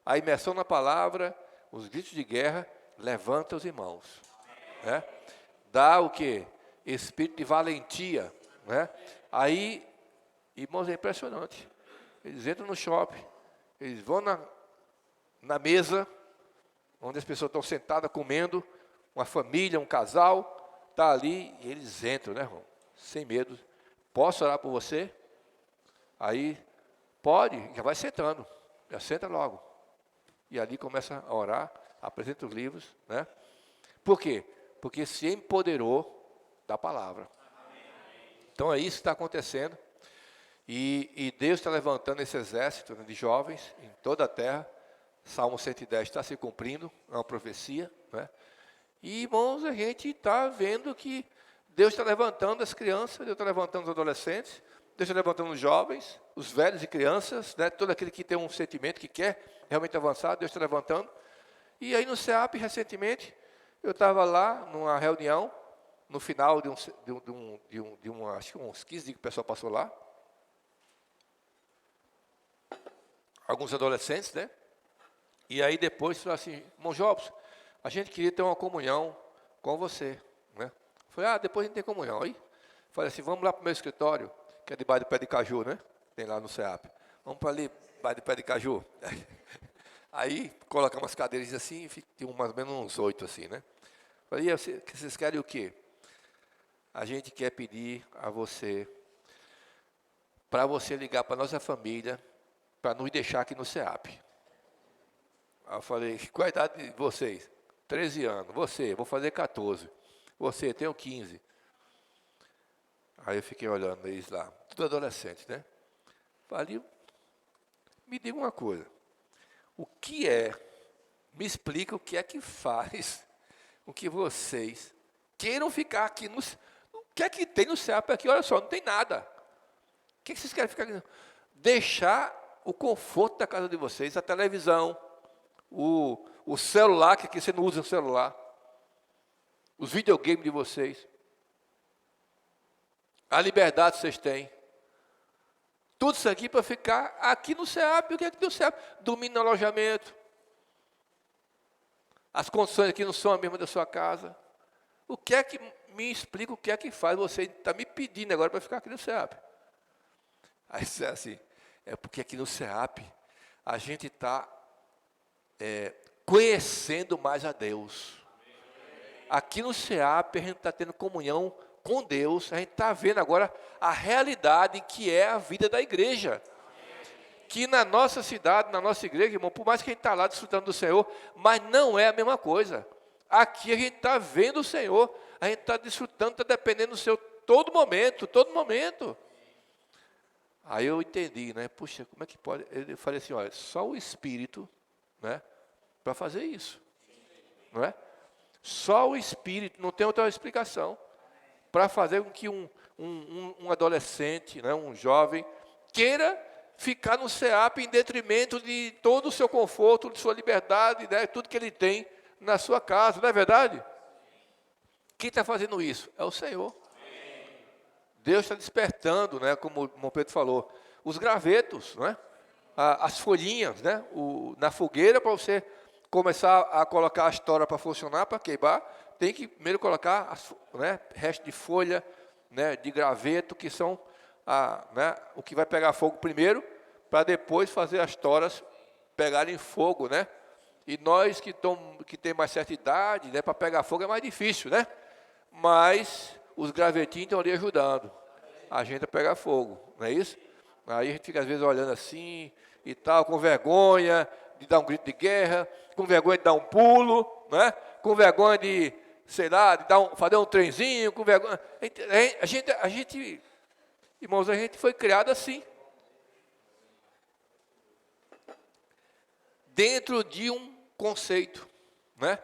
Speaker 1: a imersão na palavra, os gritos de guerra, levanta os irmãos, né? Dá o quê? Espírito de valentia, né? Aí, irmãos, é impressionante. Eles entram no shopping, eles vão na mesa, onde as pessoas estão sentadas comendo, uma família, um casal, está ali, e eles entram, né, irmão? Sem medo. Posso orar por você? Aí, pode, já vai sentando, já senta logo. E ali começa a orar, apresenta os livros, né? Por quê? Porque se empoderou da palavra. Então é isso que está acontecendo. E Deus está levantando esse exército, né, de jovens em toda a terra. Salmo 110 está se cumprindo, é uma profecia, né? E, irmãos, a gente está vendo que Deus está levantando as crianças, Deus está levantando os adolescentes, Deus está levantando os jovens, os velhos e crianças, né? Todo aquele que tem um sentimento, que quer realmente avançar, Deus está levantando. E aí no CEAP, recentemente, eu estava lá numa reunião, no final acho que uns 15 dias que o pessoal passou lá. Alguns adolescentes, né? E aí depois falou assim, irmão Jobs, a gente queria ter uma comunhão com você, né? Falei, depois a gente tem comunhão. Aí falei assim, vamos lá para o meu escritório, que é debaixo do pé de caju, né? Tem lá no CEAP. Vamos para ali, debaixo do pé de caju. Aí colocamos as cadeiras assim, tinha mais ou menos uns 8 assim, né? Falei, vocês querem o quê? A gente quer pedir a você, para você ligar para a nossa família, para nos deixar aqui no CEAP. Aí eu falei, qual a idade de vocês? 13 anos. Você, vou fazer 14. Você, tenho 15. Aí eu fiquei olhando eles lá, tudo adolescente, né? Falei, me diga uma coisa. Me explica o que é que faz com que vocês queiram ficar aqui no... O que é que tem no CEAP aqui? Olha só, não tem nada. O que é que vocês querem ficar aqui? Deixar o conforto da casa de vocês, a televisão, o celular, que aqui você não usa o celular, os videogames de vocês, a liberdade que vocês têm. Tudo isso aqui para ficar aqui no CEAP. O que é que tem no CEAP? Dormir no alojamento. As condições aqui não são as mesmas da sua casa. O que é que me explica o que é que faz você estar me pedindo agora para ficar aqui no CEAP? Aí disse assim, é porque aqui no SEAP a gente está conhecendo mais a Deus. Aqui no SEAP a gente está tendo comunhão com Deus, a gente está vendo agora a realidade que é a vida da igreja. Que na nossa cidade, na nossa igreja, irmão, por mais que a gente está lá desfrutando do Senhor, mas não é a mesma coisa. Aqui a gente está vendo o Senhor, a gente está desfrutando, está dependendo do Senhor todo momento, todo momento. Aí eu entendi, né? Puxa, como é que pode? Eu falei assim, olha, só o Espírito, né, para fazer isso, não é? Só o Espírito, não tem outra explicação, para fazer com que um adolescente, né, um jovem, queira ficar no SEAP em detrimento de todo o seu conforto, de sua liberdade, né, tudo que ele tem na sua casa, não é verdade? Quem está fazendo isso? É o Senhor. Deus está despertando, né, como o irmão Pedro falou, os gravetos, né, as folhinhas, né, na fogueira, para você começar a colocar a história para funcionar, para queimar, tem que primeiro colocar resto de folha, né, de graveto, que são o que vai pegar fogo primeiro, para depois fazer as toras pegarem fogo, né? E nós que tem mais certa idade, né, para pegar fogo é mais difícil, né? Mas os gravetinhos estão ali ajudando a gente a pegar fogo, não é isso? Aí a gente fica às vezes olhando assim e tal, com vergonha de dar um grito de guerra, com vergonha de dar um pulo, né? Com vergonha de, sei lá, de fazer um trenzinho, com vergonha. A gente, irmãos, a gente foi criado assim. Dentro de um conceito, né?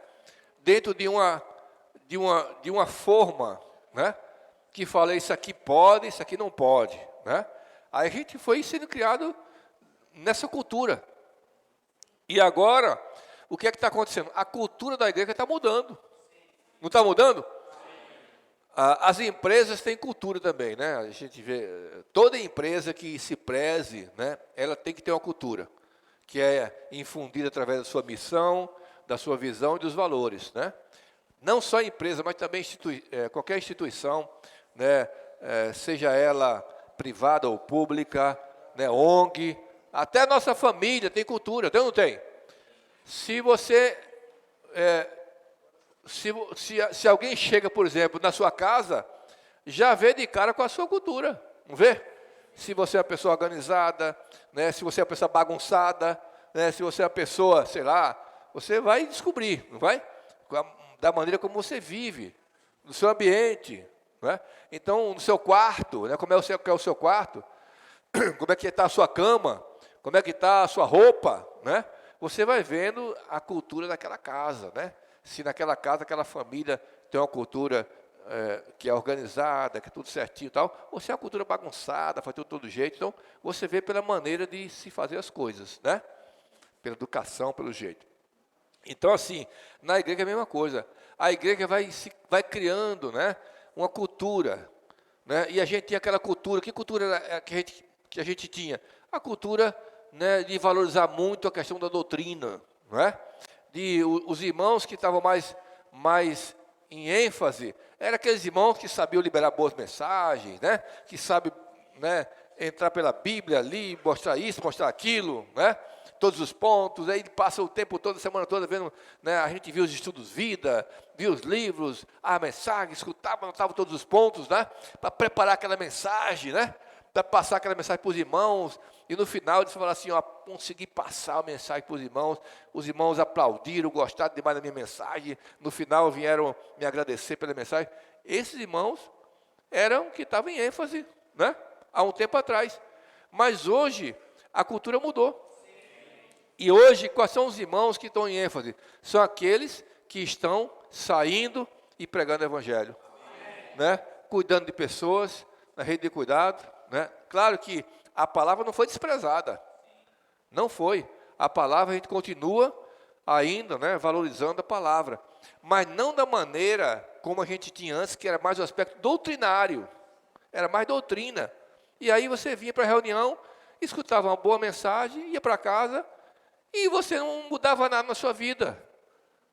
Speaker 1: Dentro de uma forma, né? Que fala, isso aqui pode, isso aqui não pode, né? Aí a gente foi sendo criado nessa cultura. E agora, o que é que está acontecendo? A cultura da igreja está mudando. Não está mudando? As empresas têm cultura também, né? A gente vê, toda empresa que se preze, né? Ela tem que ter uma cultura, que é infundida através da sua missão, da sua visão e dos valores, né? Não só a empresa, mas também qualquer instituição, né? Seja ela privada ou pública, né? ONG, até a nossa família tem cultura, tem ou não tem? Se você, se alguém chega, por exemplo, na sua casa, já vê de cara com a sua cultura, não vê? Se você é uma pessoa organizada, né? Se você é uma pessoa bagunçada, né? Se você é uma pessoa, sei lá, você vai descobrir, não vai? Da maneira como você vive, no seu ambiente, né? Então, no seu quarto, né? Como é o seu quarto, como é que está a sua cama, como é que está a sua roupa, né? Você vai vendo a cultura daquela casa, né? Se naquela casa, aquela família tem uma cultura que é organizada, que é tudo certinho e tal, ou se é uma cultura bagunçada, faz tudo de todo jeito. Então, você vê pela maneira de se fazer as coisas, né? Pela educação, pelo jeito. Então, assim, na igreja é a mesma coisa. A igreja vai criando, né, uma cultura, né? E a gente tinha aquela cultura. Que cultura era que a gente tinha? A cultura, né, de valorizar muito a questão da doutrina, não é? Os irmãos que estavam mais em ênfase, eram aqueles irmãos que sabiam liberar boas mensagens, né? Que sabem, né, entrar pela Bíblia ali, mostrar isso, mostrar aquilo, né? Todos os pontos, aí ele passa o tempo todo, a semana toda vendo, né? A gente viu os estudos vida, viu os livros, a mensagem, escutava, anotava todos os pontos, né? Para preparar aquela mensagem, né? Para passar aquela mensagem para os irmãos, e no final eles falaram assim, ó, consegui passar a mensagem para os irmãos aplaudiram, gostaram demais da minha mensagem, no final vieram me agradecer pela mensagem. Esses irmãos eram que estavam em ênfase, né? Há um tempo atrás, mas hoje a cultura mudou. E hoje, quais são os irmãos que estão em ênfase? São aqueles que estão saindo e pregando o evangelho, né? Cuidando de pessoas, na rede de cuidado, né? Claro que a palavra não foi desprezada, não foi. A palavra a gente continua ainda, né, valorizando a palavra, mas não da maneira como a gente tinha antes, que era mais o aspecto doutrinário, era mais doutrina. E aí você vinha para a reunião, escutava uma boa mensagem, ia para casa, e você não mudava nada na sua vida,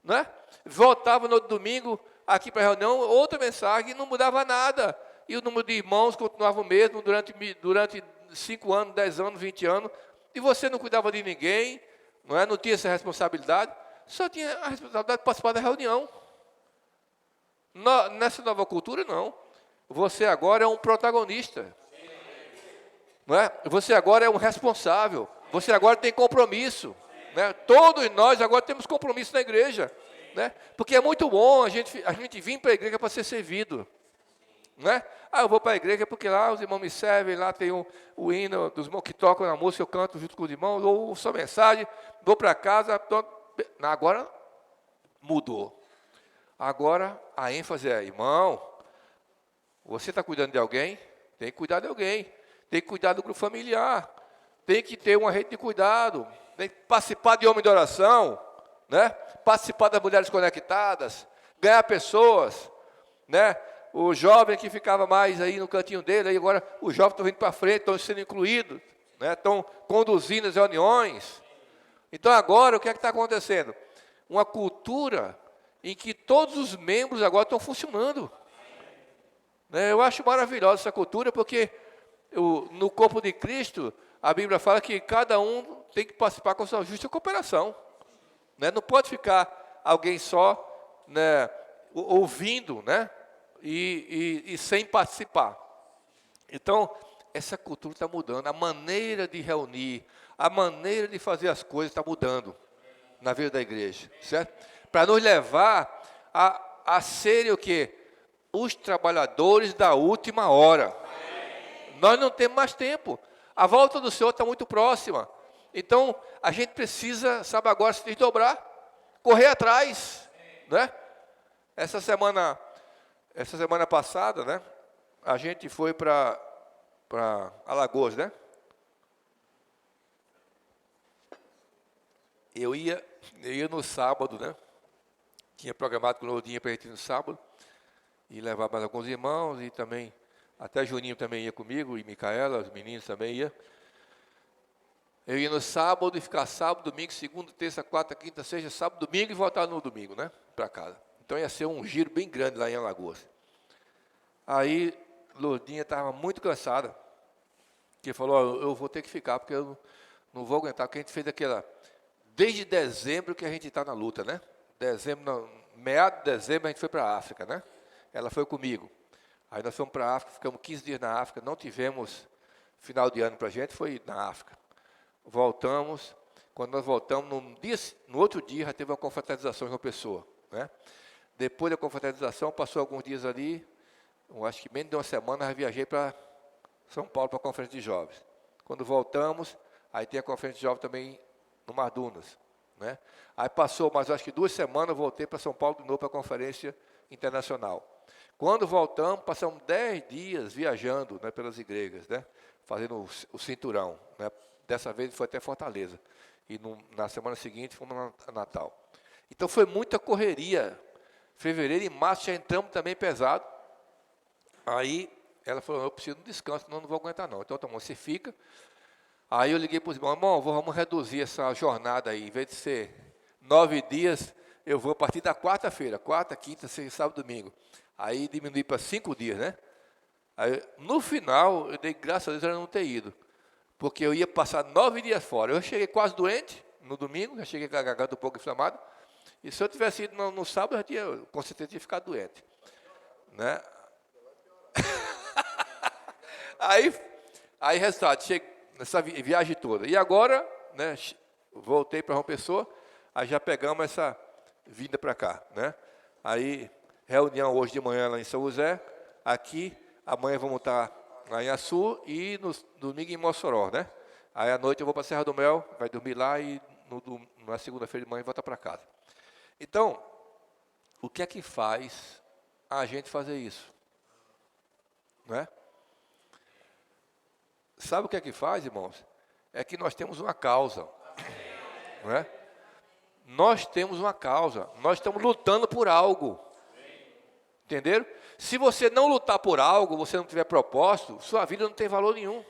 Speaker 1: né? Voltava no outro domingo aqui para a reunião, outra mensagem, não mudava nada. E o número de irmãos continuava o mesmo durante 5 anos, 10 anos, 20 anos, e você não cuidava de ninguém, não é? Não tinha essa responsabilidade, só tinha a responsabilidade de participar da reunião. Nessa nova cultura, não. Você agora é um protagonista. Não é? Você agora é um responsável. Você agora tem compromisso. Né? Todos nós agora temos compromisso na igreja. Né? Porque é muito bom a gente vir para a igreja para ser servido. Né? Eu vou para a igreja porque lá os irmãos me servem, lá tem o hino dos irmãos que tocam na música, eu canto junto com os irmãos, ou só mensagem, vou para casa. Agora mudou. Agora a ênfase é, irmão, você está cuidando de alguém? Tem que cuidar de alguém. Tem que cuidar do grupo familiar. Tem que ter uma rede de cuidado. Tem que participar de homem de oração. Né? Participar das mulheres conectadas. Ganhar pessoas. Né? O jovem que ficava mais aí no cantinho dele, aí agora os jovens estão vindo para frente, estão sendo incluídos. Né? Estão conduzindo as reuniões. Então agora o que é que está acontecendo? Uma cultura em que todos os membros agora estão funcionando. Eu acho maravilhosa essa cultura, porque no corpo de Cristo, a Bíblia fala que cada um tem que participar com a sua justa cooperação. Não pode ficar alguém só, né, ouvindo, né, e sem participar. Então, essa cultura está mudando, a maneira de reunir, a maneira de fazer as coisas está mudando na vida da igreja, certo? Para nos levar a serem o quê? Os trabalhadores da última hora. Nós não temos mais tempo. A volta do Senhor está muito próxima. Então, a gente precisa, sabe, agora se desdobrar, correr atrás, né? Essa semana passada, né? A gente foi para Alagoas, né? Eu ia no sábado, né? Tinha programado com o Lourdinha para a gente ir no sábado. E levar mais alguns irmãos, e também, até Juninho também ia comigo, e Micaela, os meninos também iam. Eu ia no sábado, e ficar sábado, domingo, segunda, terça, quarta, quinta, sexta, sábado, domingo, e voltar no domingo, né, para casa. Então ia ser um giro bem grande lá em Alagoas. Aí, Lourdinha estava muito cansada, que falou, eu vou ter que ficar, porque eu não vou aguentar, porque a gente fez aquela... Desde dezembro que a gente está na luta, né? Meado de dezembro a gente foi para a África, né? Ela foi comigo. Aí nós fomos para a África, ficamos 15 dias na África, não tivemos final de ano para a gente, foi na África. Voltamos, quando nós voltamos, no outro dia já teve uma confraternização em uma pessoa. Né? Depois da confraternização, passou alguns dias ali, eu acho que menos de uma semana, eu viajei para São Paulo para a conferência de jovens. Quando voltamos, aí tem a conferência de jovens também no Mardunas. Né? Aí passou, mas acho que 2 semanas, eu voltei para São Paulo de novo para a conferência internacional. Quando voltamos, passamos 10 dias viajando, né, pelas igrejas, né, fazendo o cinturão. Né, dessa vez foi até Fortaleza. E na semana seguinte fomos a Natal. Então foi muita correria. Fevereiro e março já entramos também pesado. Aí ela falou, eu preciso de um descanso, senão não vou aguentar não. Então, você fica. Aí eu liguei para os irmãos, vamos reduzir essa jornada aí. Em vez de ser 9 dias, eu vou a partir da quarta-feira. Quarta, quinta, sexta, sábado, domingo. Aí diminui para 5 dias, né? Aí, no final, eu dei graças a Deus ela não ter ido. Porque eu ia passar 9 dias fora. Eu cheguei quase doente no domingo, já cheguei com a garganta um pouco inflamada. E se eu tivesse ido no sábado, com certeza tinha ficado doente. Né? aí resultado, cheguei nessa viagem toda. E agora, né, voltei para João Pessoa, aí já pegamos essa vinda para cá. Né? Aí, reunião hoje de manhã lá em São José, aqui, amanhã vamos estar lá em Açu e no domingo em Mossoró, né? Aí à noite eu vou para a Serra do Mel, vai dormir lá e na segunda-feira de manhã volta para casa. Então, o que é que faz a gente fazer isso? Não é? Sabe o que é que faz, irmãos? É que nós temos uma causa. Não é? Nós temos uma causa, nós estamos lutando por algo. Entenderam? Se você não lutar por algo, você não tiver propósito, sua vida não tem valor nenhum.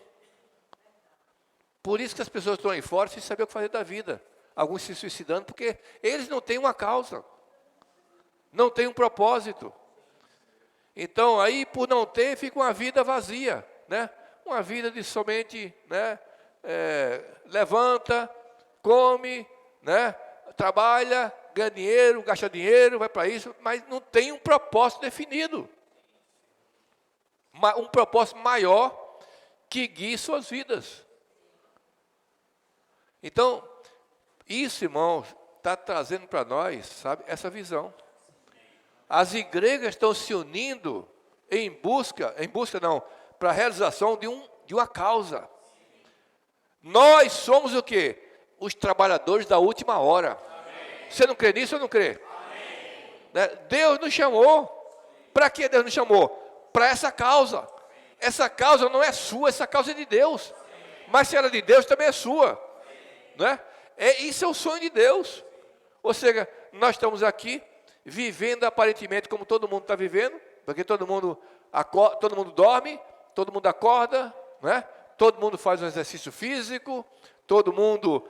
Speaker 1: Por isso que as pessoas estão aí fora sem saber o que fazer da vida. Alguns se suicidando porque eles não têm uma causa. Não têm um propósito. Então, aí, por não ter, fica uma vida vazia. Né? uma vida de somente, né, levanta, come, né, trabalha, ganha dinheiro, gasta dinheiro, vai para isso, mas não tem um propósito definido. Um propósito maior que guie suas vidas. Então, isso, irmãos, está trazendo para nós, sabe, essa visão. As igrejas estão se unindo para a realização de uma causa. Nós somos o quê? Os trabalhadores da última hora. Amém. Você não crê nisso ou não crê? Né? Deus nos chamou. Para que Deus nos chamou? Para essa causa. Essa causa não é sua, essa causa é de Deus. Mas se ela é de Deus, também é sua. Né? Isso é o sonho de Deus. Ou seja, nós estamos aqui vivendo aparentemente como todo mundo está vivendo, porque todo mundo dorme, todo mundo acorda, né? Todo mundo faz um exercício físico, todo mundo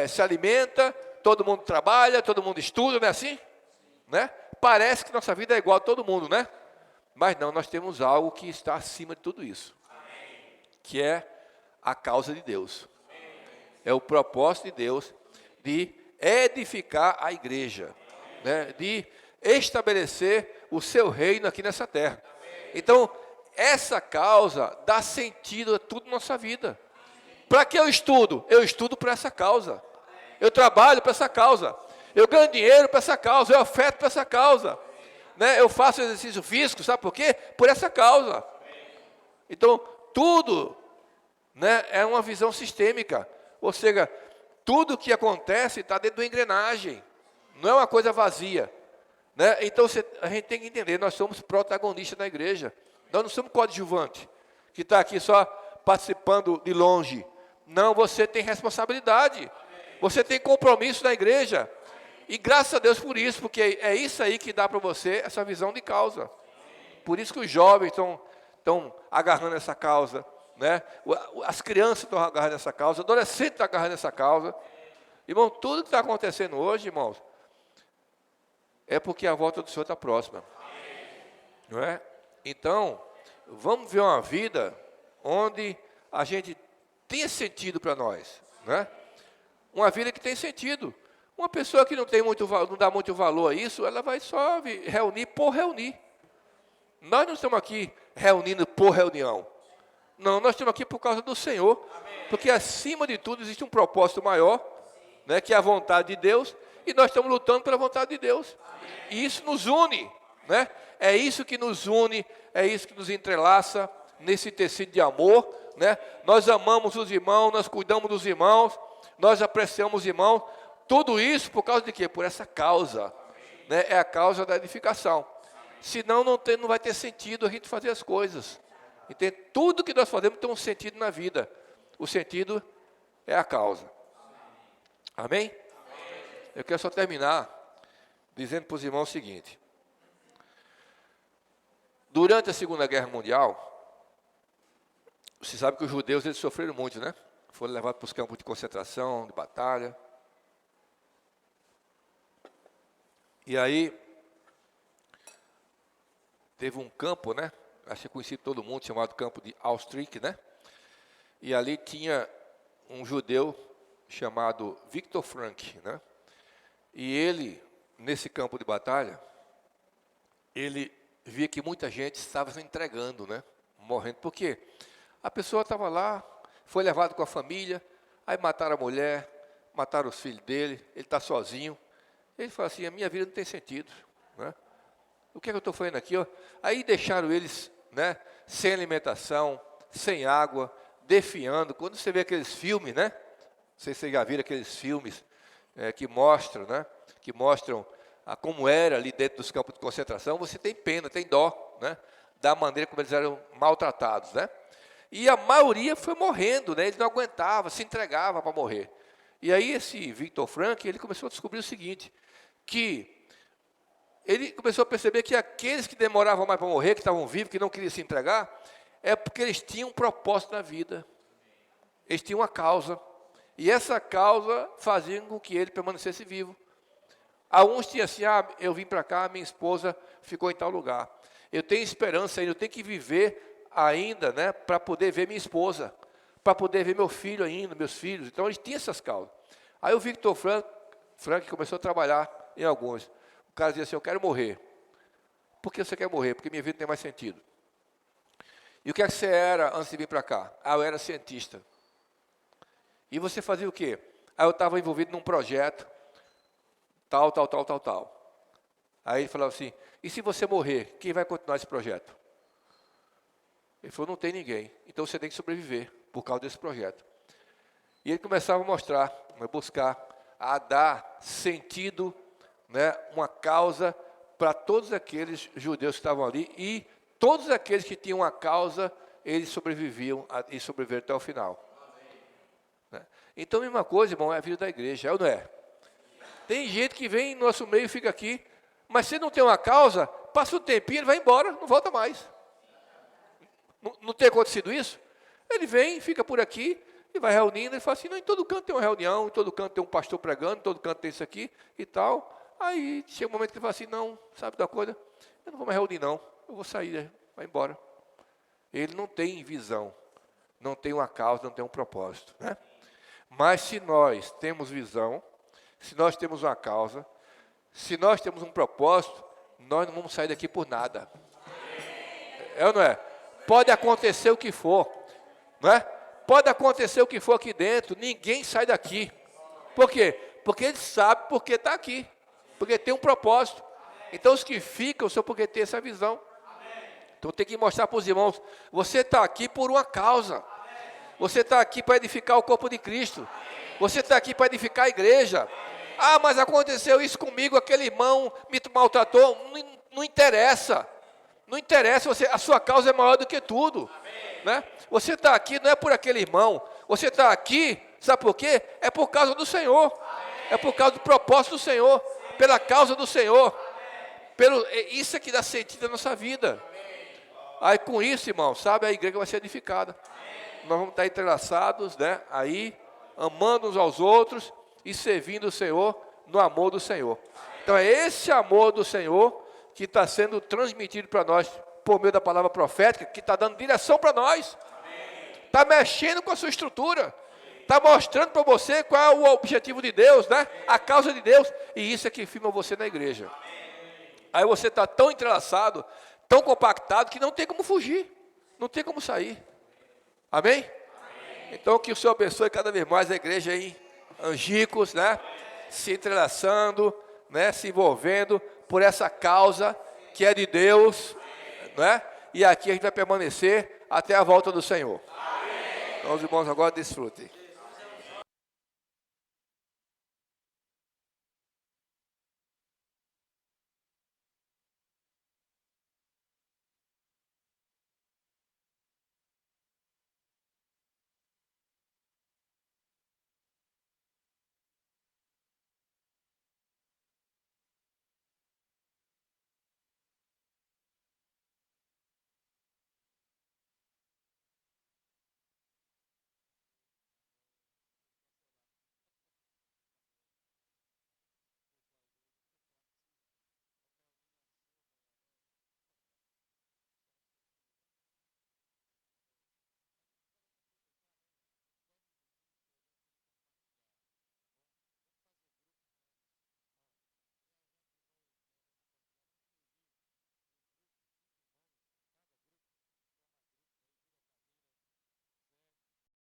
Speaker 1: se alimenta, todo mundo trabalha, todo mundo estuda, não é assim? Né? Parece que nossa vida é igual a todo mundo, né? Mas não, nós temos algo que está acima de tudo isso, que é a causa de Deus. É o propósito de Deus de edificar a igreja, né? De estabelecer o seu reino aqui nessa terra. Então, essa causa dá sentido a tudo na nossa vida. Para que eu estudo? Eu estudo para essa causa. Eu trabalho para essa causa. Eu ganho dinheiro para essa causa. Eu oferto para essa causa. Né? Eu faço exercício físico, sabe por quê? Por essa causa. Então, tudo, né, é uma visão sistêmica. Ou seja, tudo que acontece está dentro de uma engrenagem. Não é uma coisa vazia. Né? Então, a gente tem que entender, nós somos protagonistas na igreja. Nós não somos coadjuvante, que está aqui só participando de longe. Não, você tem responsabilidade. Você tem compromisso na igreja. E graças a Deus por isso, porque é isso aí que dá para você essa visão de causa. Por isso que os jovens estão agarrando essa causa. Né? As crianças estão agarrando essa causa, os adolescentes estão agarrando essa causa. Irmão, tudo que está acontecendo hoje, irmãos, é porque a volta do Senhor está próxima. Não é? Então, vamos ver uma vida onde a gente tenha sentido para nós. Né? Uma vida que tem sentido. Uma pessoa que não dá muito valor a isso, ela vai só reunir por reunir. Nós não estamos aqui reunindo por reunião. Não, nós estamos aqui por causa do Senhor. Porque acima de tudo existe um propósito maior, né, que é a vontade de Deus. E nós estamos lutando pela vontade de Deus. E isso nos une. Né? É isso que nos une, é isso que nos entrelaça nesse tecido de amor. Né? Nós amamos os irmãos, nós cuidamos dos irmãos, nós apreciamos os irmãos. Tudo isso por causa de quê? Por essa causa. Né? É a causa da edificação. Senão não vai ter sentido a gente fazer as coisas. Entende? Tudo que nós fazemos tem um sentido na vida. O sentido é a causa. Amém? Eu quero só terminar dizendo para os irmãos o seguinte. Durante a Segunda Guerra Mundial, você sabe que os judeus eles sofreram muito, né? Foram levados para os campos de concentração, de batalha. E aí, teve um campo, né? Acho que é conhecido todo mundo, chamado campo de Auschwitz, né? E ali tinha um judeu chamado Viktor Frankl, né? E ele, nesse campo de batalha, ele via que muita gente estava se entregando, né? Morrendo. Por quê? A pessoa estava lá, foi levado com a família, aí mataram a mulher, mataram os filhos dele, ele está sozinho. Ele falou assim, a minha vida não tem sentido. Né? O que é que eu estou fazendo aqui? Ó? Aí deixaram eles, né, sem alimentação, sem água, defiando. Quando você vê aqueles filmes, né? Não sei se vocês já viram aqueles filmes que mostram, né? Que mostram como era ali dentro dos campos de concentração, você tem pena, tem dó, né? Da maneira como eles eram maltratados, né? E a maioria foi morrendo, né? Eles não aguentavam, se entregavam para morrer. E aí esse Viktor Frankl, ele começou a descobrir o seguinte, que ele começou a perceber que aqueles que demoravam mais para morrer, que estavam vivos, que não queriam se entregar, é porque eles tinham um propósito na vida. Eles tinham uma causa. E essa causa fazia com que ele permanecesse vivo. Alguns tinham assim, eu vim para cá, minha esposa ficou em tal lugar. Eu tenho esperança ainda, eu tenho que viver ainda, né, para poder ver minha esposa, para poder ver meu filho ainda, meus filhos. Então, a gente tinha essas causas. Aí o Victor Frank começou a trabalhar em alguns. O cara dizia assim, eu quero morrer. Por que você quer morrer? Porque minha vida não tem mais sentido. E o que é que você era antes de vir para cá? Ah, eu era cientista. E você fazia o quê? Ah, eu estava envolvido num projeto, tal. Aí ele falava assim, e se você morrer, quem vai continuar esse projeto? Ele falou, não tem ninguém, então você tem que sobreviver por causa desse projeto. E ele começava a mostrar, a buscar, a dar sentido, né, uma causa para todos aqueles judeus que estavam ali, e todos aqueles que tinham uma causa, eles sobreviviam e sobreviveram até o final. Né? Então, a mesma coisa, irmão, é a vida da igreja, é ou não é? Tem gente que vem no nosso meio e fica aqui, mas se não tem uma causa, passa um tempinho, ele vai embora, não volta mais. Não tem acontecido isso? Ele vem, fica por aqui, e vai reunindo, ele fala assim, não, em todo canto tem uma reunião, em todo canto tem um pastor pregando, em todo canto tem isso aqui e tal. Aí chega um momento que ele fala assim, não, sabe da coisa? Eu não vou mais reunir não, eu vou sair, vai embora. Ele não tem visão, não tem uma causa, não tem um propósito. Né? Mas se nós temos visão, se nós temos uma causa, se nós temos um propósito, nós não vamos sair daqui por nada. É ou não é? Pode acontecer o que for, não é? Pode acontecer o que for aqui dentro, ninguém sai daqui. Por quê? Porque ele sabe porque está aqui, porque tem um propósito. Então os que ficam são porque tem essa visão. Então tem que mostrar para os irmãos, você está aqui por uma causa. Você está aqui para edificar o corpo de Cristo. Você está aqui para edificar a igreja. Ah, mas aconteceu isso comigo, aquele irmão me maltratou. Não interessa. Não interessa, a sua causa é maior do que tudo. Né? Você está aqui não é por aquele irmão. Você está aqui, sabe por quê? É por causa do Senhor. É por causa do propósito do Senhor. Pela causa do Senhor. Isso é que dá sentido à nossa vida. Aí com isso, irmão, sabe, a igreja vai ser edificada. Nós vamos estar entrelaçados, né? Aí, amando uns aos outros e servindo o Senhor no amor do Senhor. Então é esse amor do Senhor que está sendo transmitido para nós por meio da palavra profética, que está dando direção para nós. Está mexendo com a sua estrutura. Está mostrando para você qual é o objetivo de Deus, né? A causa de Deus. E isso é que firma você na igreja. Aí você está tão entrelaçado, tão compactado, que não tem como fugir. Não tem como sair. Amém? Então que o Senhor abençoe cada vez mais a igreja aí, Angicos, né? Se entrelaçando, né? Se envolvendo por essa causa que é de Deus, né? E aqui a gente vai permanecer até a volta do Senhor. Então os irmãos agora desfrutem.